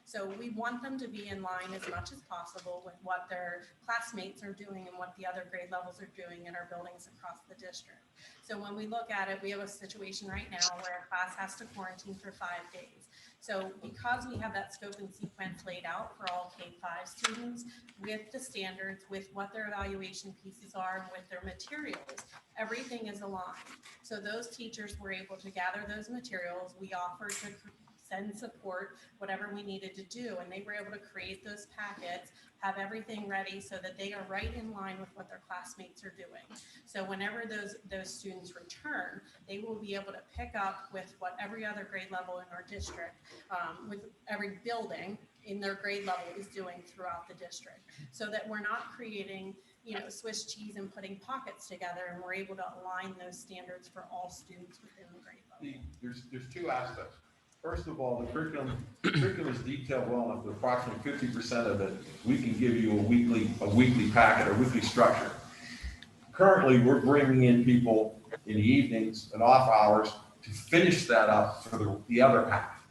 So we want them to be in line as much as possible with what their classmates are doing and what the other grade levels are doing in our buildings across the district. So when we look at it, we have a situation right now where a class has to quarantine for 5 days. So because we have that scope and sequence laid out for all K-5 students with the standards, with what their evaluation pieces are, and with their materials, everything is aligned. So those teachers were able to gather those materials. We offered to send support, whatever we needed to do, and they were able to create those packets, have everything ready so that they are right in line with what their classmates are doing. So whenever those students return, they will be able to pick up with what every other grade level in our district, with every building in their grade level is doing throughout the district, so that we're not creating Swiss cheese and putting pockets together, and we're able to align those standards for all students within the grade level. There's 2 aspects. First of all, the curriculum is detailed well enough that approximately 50% of it, we can give you a weekly packet, or weekly structure. Currently, we're bringing in people in the evenings and off hours to finish that up for the other half.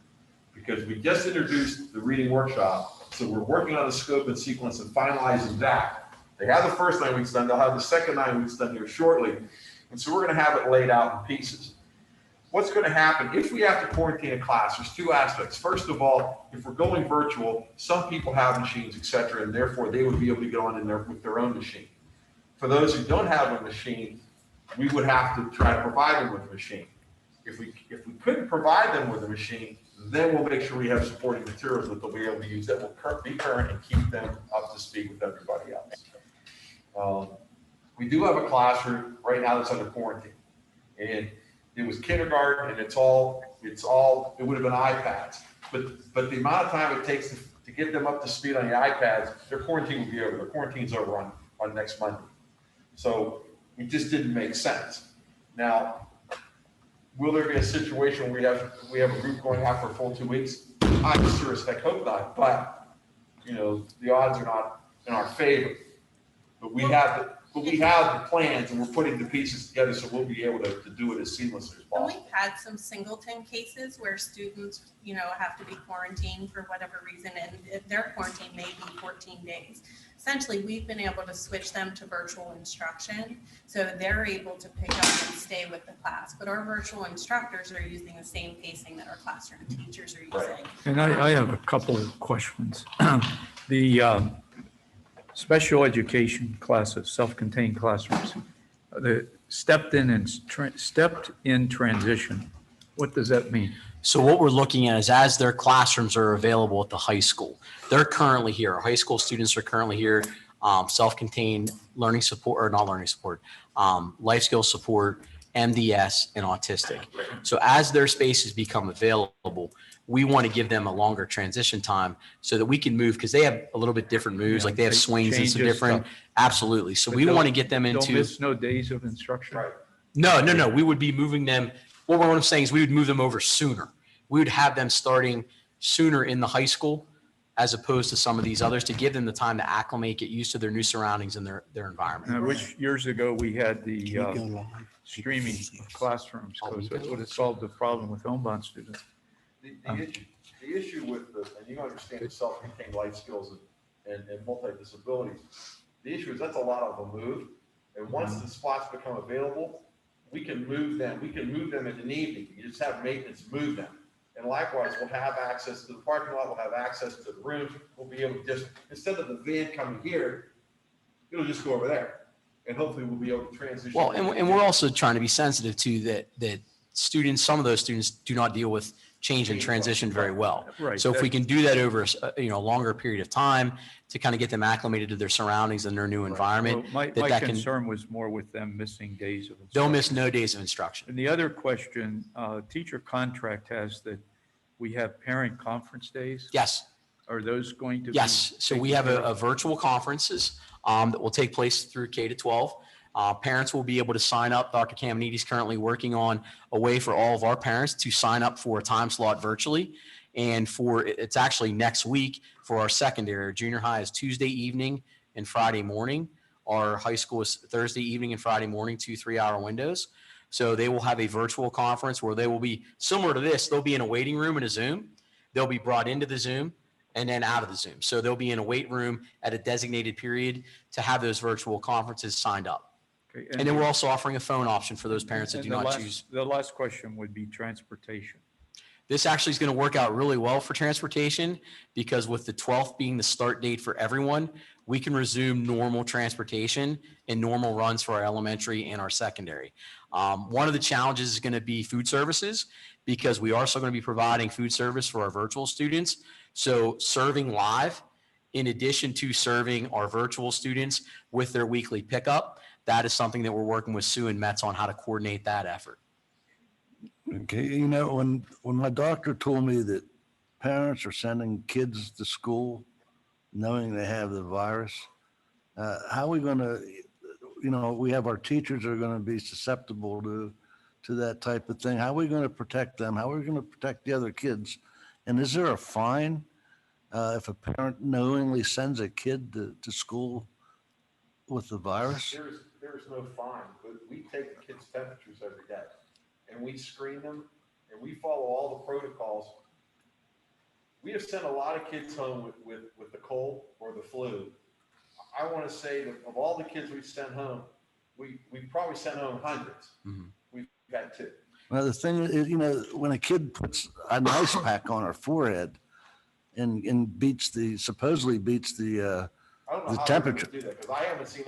Because we just introduced the reading workshop, so we're working on the scope and sequence and finalizing that. They have the first 9 weeks done, they'll have the second 9 weeks done here shortly. And so we're gonna have it laid out in pieces. What's going to happen if we have to quarantine a class? There's 2 aspects. First of all, if we're going virtual, some people have machines, et cetera, and therefore they would be able to go on in there with their own machine. For those who don't have a machine, we would have to try to provide them with a machine. If we couldn't provide them with a machine, then we'll make sure we have supporting materials that they'll be able to use that will be current and keep them up to speed with everybody else. We do have a classroom right now that's under quarantine, and it was kindergarten, and it would have been iPads. But the amount of time it takes to get them up to speed on the iPads, their quarantine will be over. Their quarantine's over on next Monday. So it just didn't make sense. Now, will there be a situation where we have a group going out for a full 2 weeks? I sure as heck hope not, but the odds are not in our favor. But we have but we have the plans and we're putting the pieces together, so we'll be able to do it as seamlessly as And possible. we've had some singleton cases where students, have to be quarantined for whatever reason, and their quarantine may be 14 days. Essentially, we've been able to switch them to virtual instruction, so they're able to pick up and stay with the class. But our virtual instructors are using the same pacing that our classroom teachers are using. And I have a couple of questions. The special education classes, self-contained classrooms, the stepped in transition, what does that mean? So what we're looking at is as their classrooms are available at the high school, they're currently here. Our high school students are currently here, self-contained learning support, or not learning support, life skills support, MDS, and autistic. So as their spaces become available, we want to give them a longer transition time so that we can move, because they have a little bit different moves, like they have swings and some changes different, stuff. absolutely. So But we don't- want to get them Don't into. miss no days of instruction? Right. No. We would be moving them. What I'm saying is we would move them over sooner. We would have them starting sooner in the high school as opposed to some of these others, to give them the time to acclimate, get used to their new surroundings and their environment. I wish years ago we had the streaming of classrooms, because that would have solved the problem with homebound students. The issue with and you understand the self-contained life skills and multi-disabilities, the issue is that's a lot of a move. And once the spots become available, we can move them in an evening. You just have maintenance move them. And likewise, we'll have access to the parking lot, we'll have access to the rooms, we'll be able to just, instead of the van coming here, it'll just go over there. And hopefully we'll be able to transition. Well, and we're also trying to be sensitive to that students, some of those students do not deal with change and transition very well. Right. So if we can do that over a longer period of time to kind of get them acclimated to their surroundings and their new environment, Well, my that can, concern was more with them missing days of instruction. they'll miss no days of instruction. And the other question, teacher contract has that we have parent conference days. Yes. Are those going to be? Yes, so we have a virtual conferences that will take place through K to 12. Parents will be able to sign up. Dr. Caminiti is currently working on a way for all of our parents to sign up for a time slot virtually. And it's actually next week for our secondary. Our junior high is Tuesday evening and Friday morning. Our high school is Thursday evening and Friday morning, 2 3-hour windows. So they will have a virtual conference where they will be similar to this. They'll be in a waiting room in a Zoom. They'll be brought into the Zoom and then out of the Zoom. So they'll be in a wait room at a designated period to have those virtual conferences signed up. Okay, And then we're also offering a phone option for those parents that and do the not last- choose. The last question would be transportation. This actually is going to work out really well for transportation, because with the 12th being the start date for everyone, we can resume normal transportation and normal runs for our elementary and our secondary. One of the challenges is going to be food services, because we are still going to be providing food service for our virtual students. So serving live, in addition to serving our virtual students with their weekly pickup, that is something that we're working with Sue and Metz on how to coordinate that effort. Okay, when my doctor told me that parents are sending kids to school knowing they have the virus, how are we going to, we have our teachers are going to be susceptible to that type of thing. How are we going to protect them? How are we going to protect the other kids? And is there a fine if a parent knowingly sends a kid to school with the virus? There's no fine, but we take the kids' temperatures every day and we screen them and we follow all the protocols. We have sent a lot of kids home with the cold or the flu. I want to say that of all the kids we've sent home, we probably sent home hundreds. Mm-hmm. We've got 2. Well, the thing is, when a kid puts an ice pack on her forehead and supposedly beats the I don't know how temperature. they do that, because I haven't seen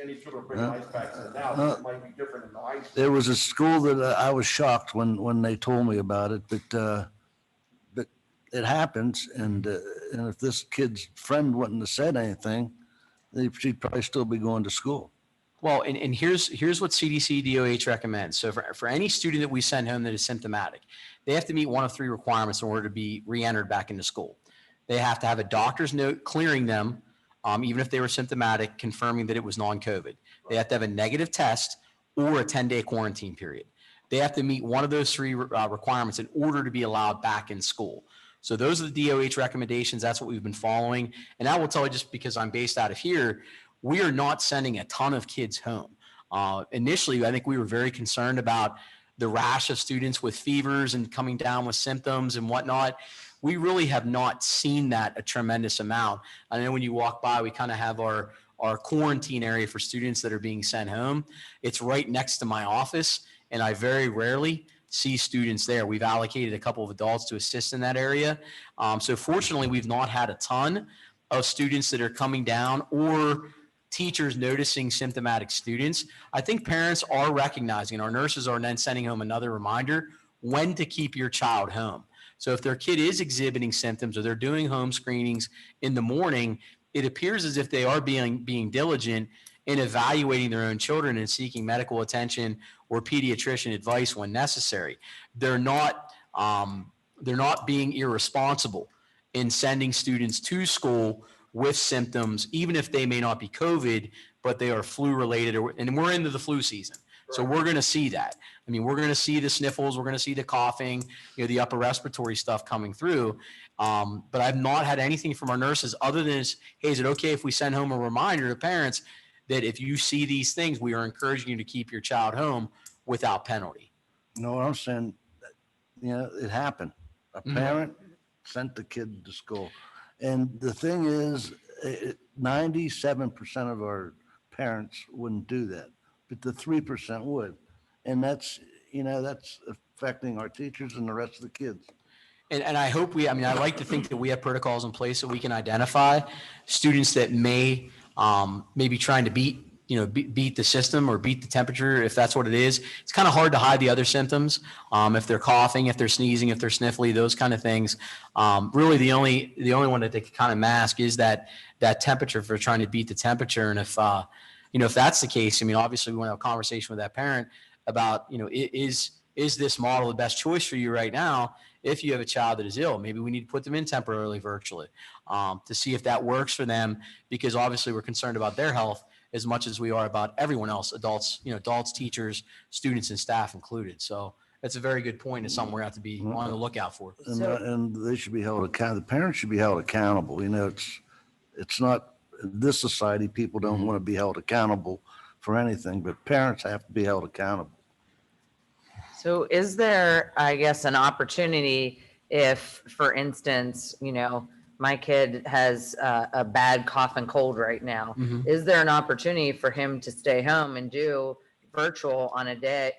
any children bring ice packs in now. So it might be different in the high school. There was a school that I was shocked when they told me about it, but it happens, and if this kid's friend wouldn't have said anything, she'd probably still be going to school. Well, and here's what CDC DOH recommends. So for any student that we send home that is symptomatic, they have to meet one of 3 requirements in order to be re-entered back into school. They have to have a doctor's note clearing them, even if they were symptomatic, confirming that it was non-COVID. They have to have a negative test or a 10-day quarantine period. They have to meet one of those 3 requirements in order to be allowed back in school. So those are the DOH recommendations. That's what we've been following. And I will tell you, just because I'm based out of here, we are not sending a ton of kids home. Initially, I think we were very concerned about the rash of students with fevers and coming down with symptoms and whatnot. We really have not seen that a tremendous amount. I know when you walk by, we kind of have our quarantine area for students that are being sent home. It's right next to my office, and I very rarely see students there. We've allocated a couple of adults to assist in that area. So fortunately, we've not had a ton of students that are coming down or teachers noticing symptomatic students. I think parents are recognizing, and our nurses are then sending home another reminder when to keep your child home. So if their kid is exhibiting symptoms or they're doing home screenings in the morning, it appears as if they are being diligent in evaluating their own children and seeking medical attention or pediatrician advice when necessary. They're not being irresponsible in sending students to school with symptoms, even if they may not be COVID, but they are flu related, and we're into the flu season. So we're going to see that. I mean, we're going to see the sniffles, we're going to see the coughing, the upper respiratory stuff coming through. But I've not had anything from our nurses other than, hey, is it okay if we send home a reminder to parents that if you see these things, we are encouraging you to keep your child home without penalty? You know what I'm saying? It happened. A parent sent the kid to school. And the thing is, 97% of our parents wouldn't do that, but the 3% would. And that's affecting our teachers and the rest of the kids. And I hope I like to think that we have protocols in place so we can identify students that may be trying to beat the system or beat the temperature, if that's what it is. It's kind of hard to hide the other symptoms. If they're coughing, if they're sneezing, if they're sniffly, those kind of things. Really the only one that they can kind of mask is that temperature for trying to beat the temperature. And if that's the case, obviously we want to have a conversation with that parent about, is this model the best choice for you right now? If you have a child that is ill, maybe we need to put them in temporarily virtually to see if that works for them, because obviously we're concerned about their health as much as we are about everyone else, adults, teachers, students, and staff included. So that's a very good point. It's something we're going to have to be on the lookout for. And they should be held accountable. The parents should be held accountable. It's not, in this society, people don't want to be held accountable for anything, but parents have to be held accountable. So is there, I guess, an opportunity if, for instance, my kid has a bad cough and cold right now, is there an opportunity for him to stay home and do virtual on a day,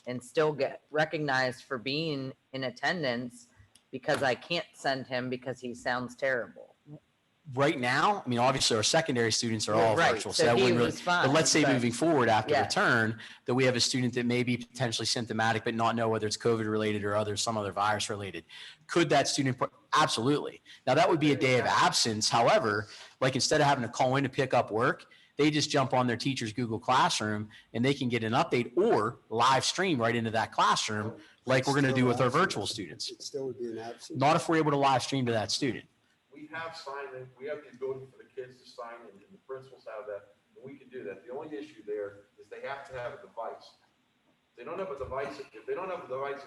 and still get recognized for being in attendance because I can't send him because he sounds terrible? Right now, obviously our secondary students are all Right, virtual, so that he wouldn't really, was fine, but let's say but- moving forward after Yeah. return, that we have a student that may be potentially symptomatic, but not know whether it's COVID related or some other virus related. Could that student, absolutely. Now that would be a day of absence. However, instead of having to call in to pick up work, they just jump on their teacher's Google Classroom and they can get an update or live stream right into that classroom like we're going to do with our virtual students. It still would be an absence. Not if we're able to live stream to that student. We have we have the ability for the kids to sign in, and the principals have that, and we can do that. The only issue there is they have to have a device. If they don't have a device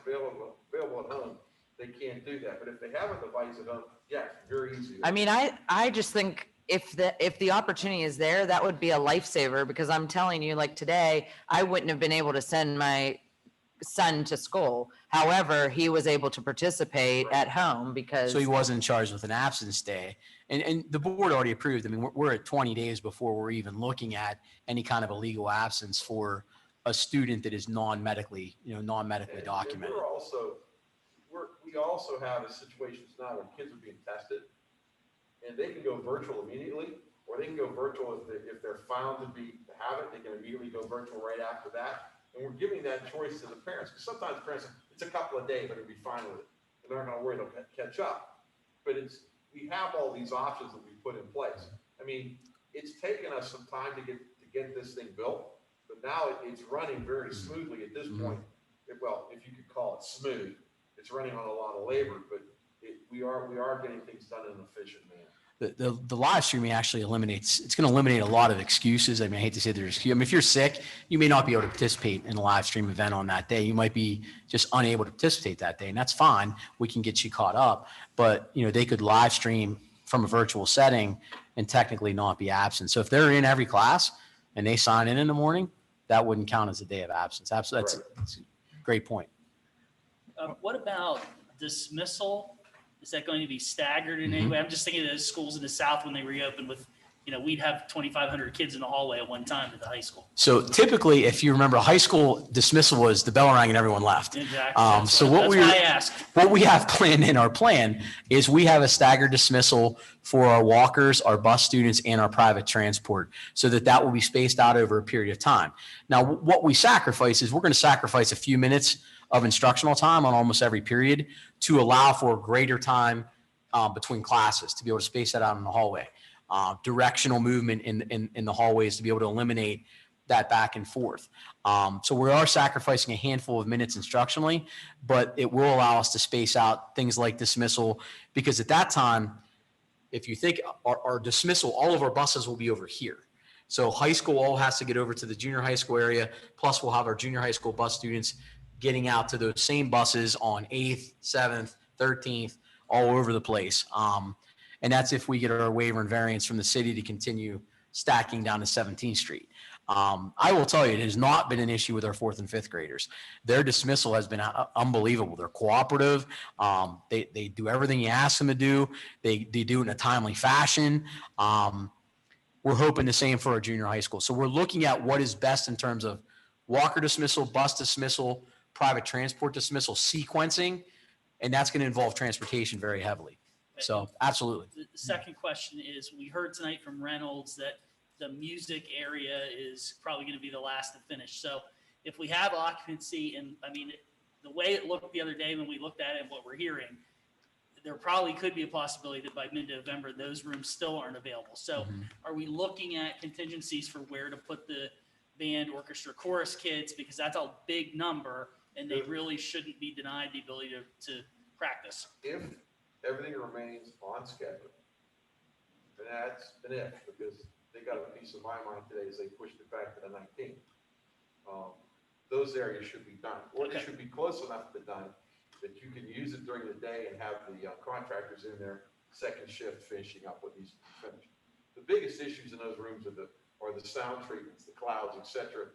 available at home, they can't do that. But if they have a device at home, yes, very easy. I just think if the opportunity is there, that would be a lifesaver, because I'm telling you, today, I wouldn't have been able to send my son to school. However, he was able to participate at home because. So he wasn't charged with an absence day. And the board already approved. We're at 20 days before we're even looking at any kind of illegal absence for a student that is non-medically documented. We also have a situation now where kids are being tested, and they can go virtual immediately, or they can go virtual if they're found to have it. They can immediately go virtual right after that. And we're giving that choice to the parents, because sometimes parents, it's a couple of days, but it'll be fine with it. And they're not going to worry, they'll catch up. But we have all these options that we put in place. It's taken us some time to get this thing built, but now it's running very smoothly at this point. Well, if you could call it smooth, it's running on a lot of labor, but we are getting things done in an efficient manner. The live streaming actually it's going to eliminate a lot of excuses. I hate to say there's excuses. If you're sick, you may not be able to participate in a live stream event on that day. You might be just unable to participate that day, and that's fine. We can get you caught up, but they could live stream from a virtual setting, and technically not be absent. So if they're in every class and they sign in the morning, that wouldn't count as a day of absence. Absolutely. That's a great point. What about dismissal? Is that going to be staggered in any way? I'm just thinking of those schools in the South when they reopened with, we'd have 2,500 kids in the hallway at one time at the high school. So typically, if you remember, high school dismissal was the bell rang and everyone left. Exactly. So that's why I asked. what we have planned in our plan is we have a staggered dismissal for our walkers, our bus students, and our private transport, so that will be spaced out over a period of time. Now, what we sacrifice is we're going to sacrifice a few minutes of instructional time on almost every period to allow for greater time between classes, to be able to space that out in the hallway. Directional movement in the hallways to be able to eliminate that back and forth. So we are sacrificing a handful of minutes instructionally, but it will allow us to space out things like dismissal, because at that time, if you think our dismissal, all of our buses will be over here. So high school all has to get over to the junior high school area, plus we'll have our junior high school bus students getting out to those same buses on 8th, 7th, 13th, all over the place. And that's if we get our waiver and variance from the city to continue stacking down to 17th Street. I will tell you, it has not been an issue with our 4th and 5th graders. Their dismissal has been unbelievable. They're cooperative. They do everything you ask them to do. They do it in a timely fashion. We're hoping the same for our junior high school. So we're looking at what is best in terms of walker dismissal, bus dismissal, private transport dismissal sequencing, and that's going to involve transportation very heavily. So absolutely. The second question is, we heard tonight from Reynolds that the music area is probably going to be the last to finish. So if we have occupancy, and I mean, the way it looked the other day when we looked at it and what we're hearing, there probably could be a possibility that by mid-November, those rooms still aren't available. So are we looking at contingencies for where to put the band, orchestra, chorus kids? Because that's a big number, and they really shouldn't be denied the ability to practice. If everything remains on schedule, and that's an if, because they got a piece of my mind today as they pushed it back to the 19th. Those areas should be done, or they should be close enough to done that you can use it during the day and have the contractors in there second shift finishing up what needs to be finished. The biggest issues in those rooms are the sound treatments, the clouds, etc.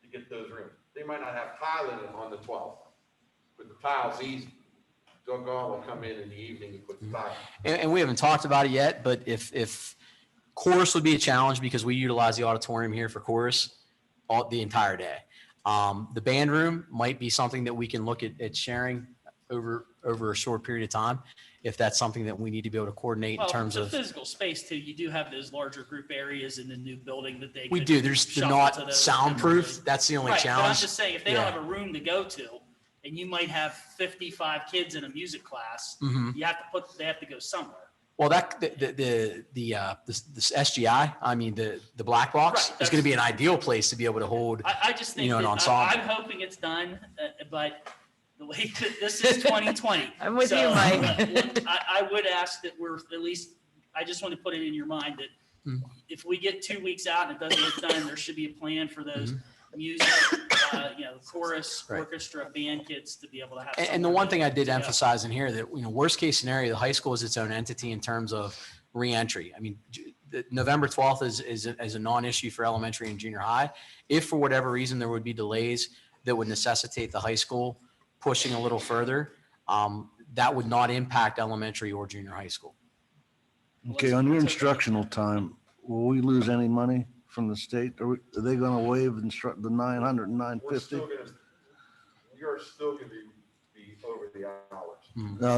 to get those rooms. They might not have tile in them on the 12th, but the tile's easy. Doug will come in the evening and put the tile. And we haven't talked about it yet, but if chorus would be a challenge, because we utilize the auditorium here for chorus the entire day. The band room might be something that we can look at sharing over a short period of time, if that's something that we need to be able to coordinate in terms of physical space too. You do have those larger group areas in the new building that they. We could do. They're shuffle not to those soundproof. That's the only Right, but challenge. I'm just saying, if they don't have a room to go to, and you might have 55 kids in a music class, they have to go somewhere. Well, the SGI, I mean the black box is going to be an ideal place to be able to hold. I just think an that ensemble. I'm hoping it's done, but the way this is 2020. I'm with you, Mike. I would ask that we're at least. I just want to put it in your mind that if we get 2 weeks out and it doesn't get done, there should be a plan for those music, chorus, orchestra, band kids to be able to have. And the one thing I did emphasize in here that, worst case scenario, the high school is its own entity in terms of reentry. I mean, November 12th is a non-issue for elementary and junior high. If for whatever reason there would be delays that would necessitate the high school pushing a little further, that would not impact elementary or junior high school. Okay, on your instructional time, will we lose any money from the state? Are they going to waive the 900 and 950? We are still going to be over the hours. No,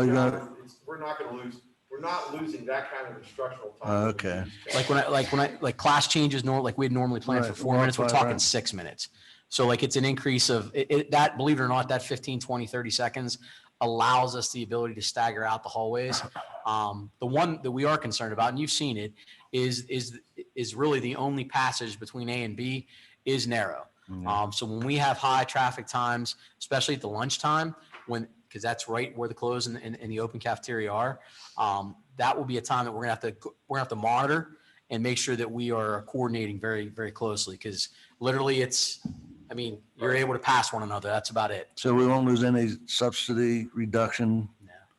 we're not going to lose. We're not losing that kind of instructional time. Okay. Like class changes, like we'd normally plan for 4 minutes, we're talking 6 minutes. So like it's an increase of that, believe it or not, that 15, 20, 30 seconds allows us the ability to stagger out the hallways. The one that we are concerned about, and you've seen it, is really the only passage between A and B is narrow. So when we have high traffic times, especially at the lunchtime, because that's right where the closed and the open cafeteria are, that will be a time that we're gonna have to monitor and make sure that we are coordinating very, very closely, because literally you're able to pass one another. That's about it. So we won't lose any subsidy reduction?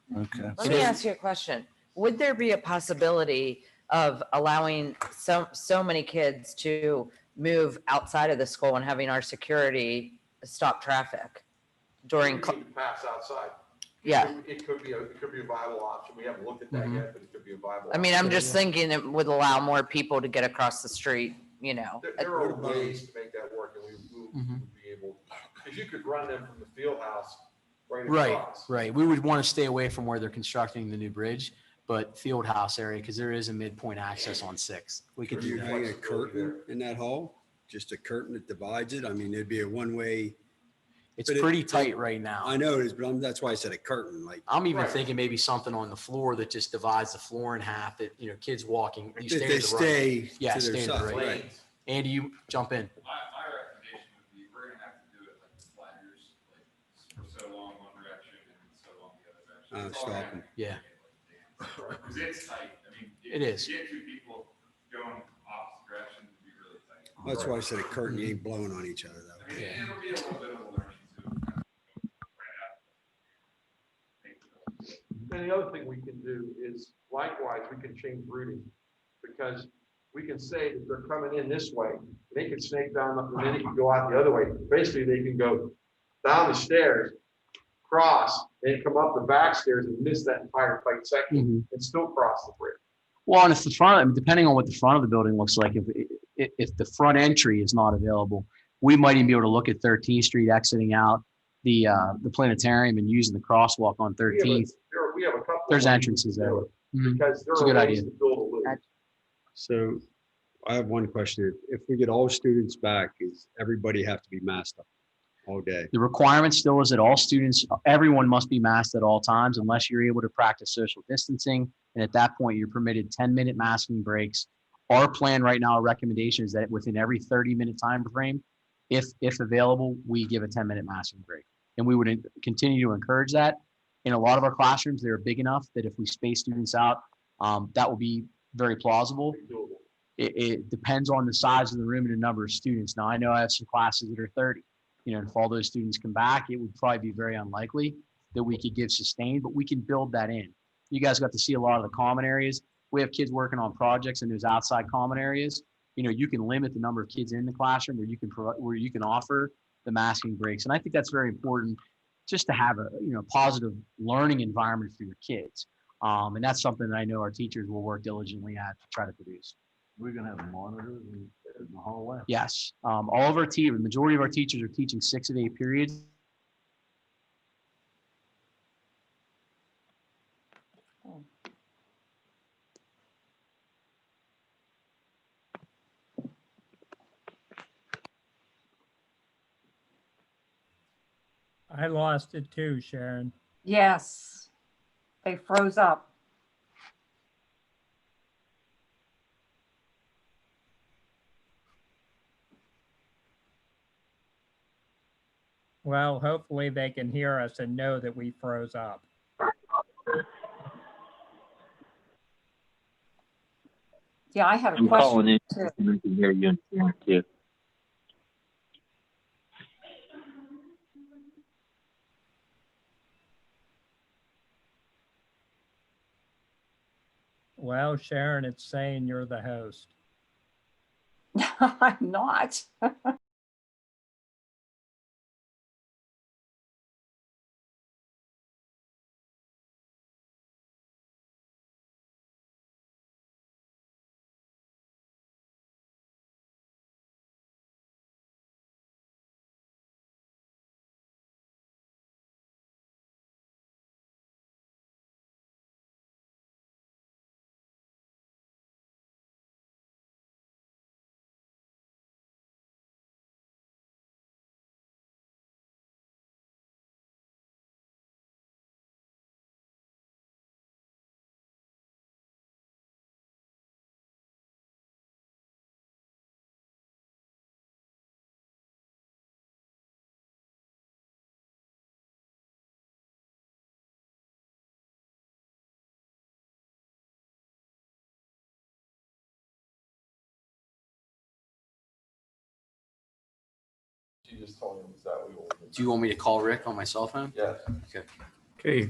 No. Okay. Let me ask you a question. Would there be a possibility of allowing so many kids to move outside of the school and having our security stop traffic during. We need to pass outside. Yeah. It could be a viable option. We haven't looked at that yet, but it could be a viable. I mean, option. I'm just thinking it would allow more people to get across the street, you know. There are ways to make that work, and we would be able, because you could run them from the field house right Right, across. right. We would want to stay away from where they're constructing the new bridge, but field house area, because there is a midpoint access on 6th. We could do You hang a that. curtain in that hall, just a curtain that divides it. I mean, it'd be a one-way. It's pretty tight right now. I know it is, but that's why I said a curtain, like. I'm even thinking maybe something on the floor that just divides the floor in half that, you know, kids walking. You If stay they to the right. stay Yeah, to their stay to the side, right. right. Andy, you jump in. My recommendation would be, we're gonna have to do it like the sliders, like for so long one direction and so long the other direction. It's all Stop gonna 'em. Yeah. Because it's tight. I mean, It is. to get two people going opposite directions would be really tight. That's why I said a curtain, you ain't blowing on each other though. I mean, it'll be a little bit of a learning too. And the other thing we can do is likewise, we can change routing, because we can say that they're coming in this way, they can snake down, and then they can go out the other way. Basically, they can go down the stairs, cross, and come up the back stairs and miss that entire tight section and still cross the bridge. Well, and if the front, I mean, depending on what the front of the building looks like, if the front entry is not available, we might even be able to look at 13th Street exiting out the planetarium and using the crosswalk on 13th. We have a couple. There's entrances there. Because there It's a are good ways idea. to build a loop. So I have one question. If we get all students back, is everybody have to be masked up all day? The requirement still is that all students, everyone must be masked at all times unless you're able to practice social distancing. And at that point, you're permitted 10-minute masking breaks. Our plan right now, our recommendation is that within every 30-minute time frame, if available, we give a 10-minute masking break. And we would continue to encourage that. In a lot of our classrooms, they're big enough that if we space students out, that will be very plausible. It depends on the size of the room and the number of students. Now, I know I have some classes that are 30. You know, if all those students come back, it would probably be very unlikely that we could give sustained, but we can build that in. You guys got to see a lot of the common areas. We have kids working on projects in those outside common areas. You know, you can limit the number of kids in the classroom where you can offer the masking breaks. And I think that's very important, just to have a positive learning environment for your kids. And that's something that I know our teachers will work diligently at to try to produce. We're gonna have monitors in the hallway. Yes, all of our the majority of our teachers are teaching 6-a-day periods. I lost it too, Sharon. Yes, they froze up. Well, hopefully they can hear us and know that we froze up. Yeah, I had a I'm calling in. question I can hear you and Sharon too. Well, Sharon, it's saying you're the host. I'm not. She just told him exactly what we Do you want me to call Rick on my cell phone? Yes. Okay. Okay,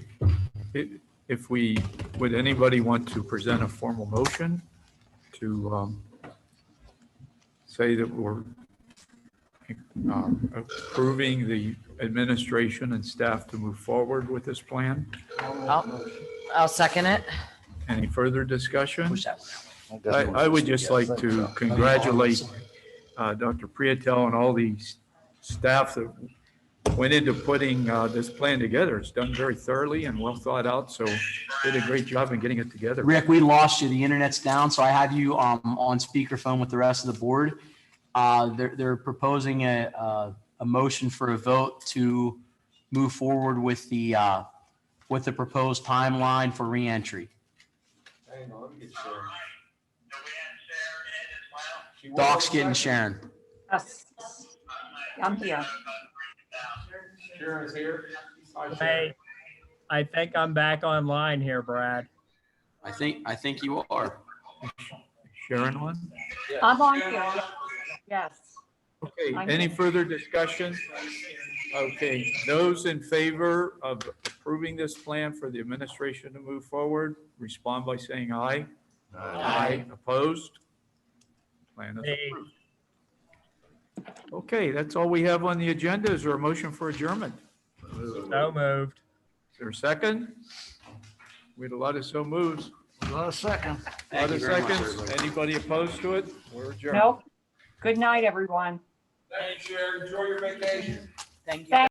would anybody want to present a formal motion to say that we're approving the administration and staff to move forward with this plan. I'll second it. Any further discussion? I would just like to congratulate Dr. Prietel and all the staff that went into putting this plan together. It's done very thoroughly and well thought out, so did a great job in getting it together. Rick, we lost you. The internet's down, so I have you on speakerphone with the rest of the board. They're proposing a motion for a vote to move forward with the proposed timeline for reentry. Hang on, let me get Sharon. Doc's getting Sharon. Yes. I'm here. Sharon's here. Hi, Sharon. Hey, I think I'm back online here, Brad. I think you are. Sharon on? I'm on here. Yes. Okay, any further discussion? Okay, those in favor of approving this plan for the administration to move forward, respond by saying aye. Aye. Opposed? Plan is approved. Okay, that's all we have on the agenda. Is there a motion for adjournment? So moved. Is there a second? We had a lot of so moves. A lot of second. A lot of seconds. Anybody opposed to it? We're adjourned. Nope. Good night, everyone. Thanks, Sharon. Enjoy your vacation. Thank you.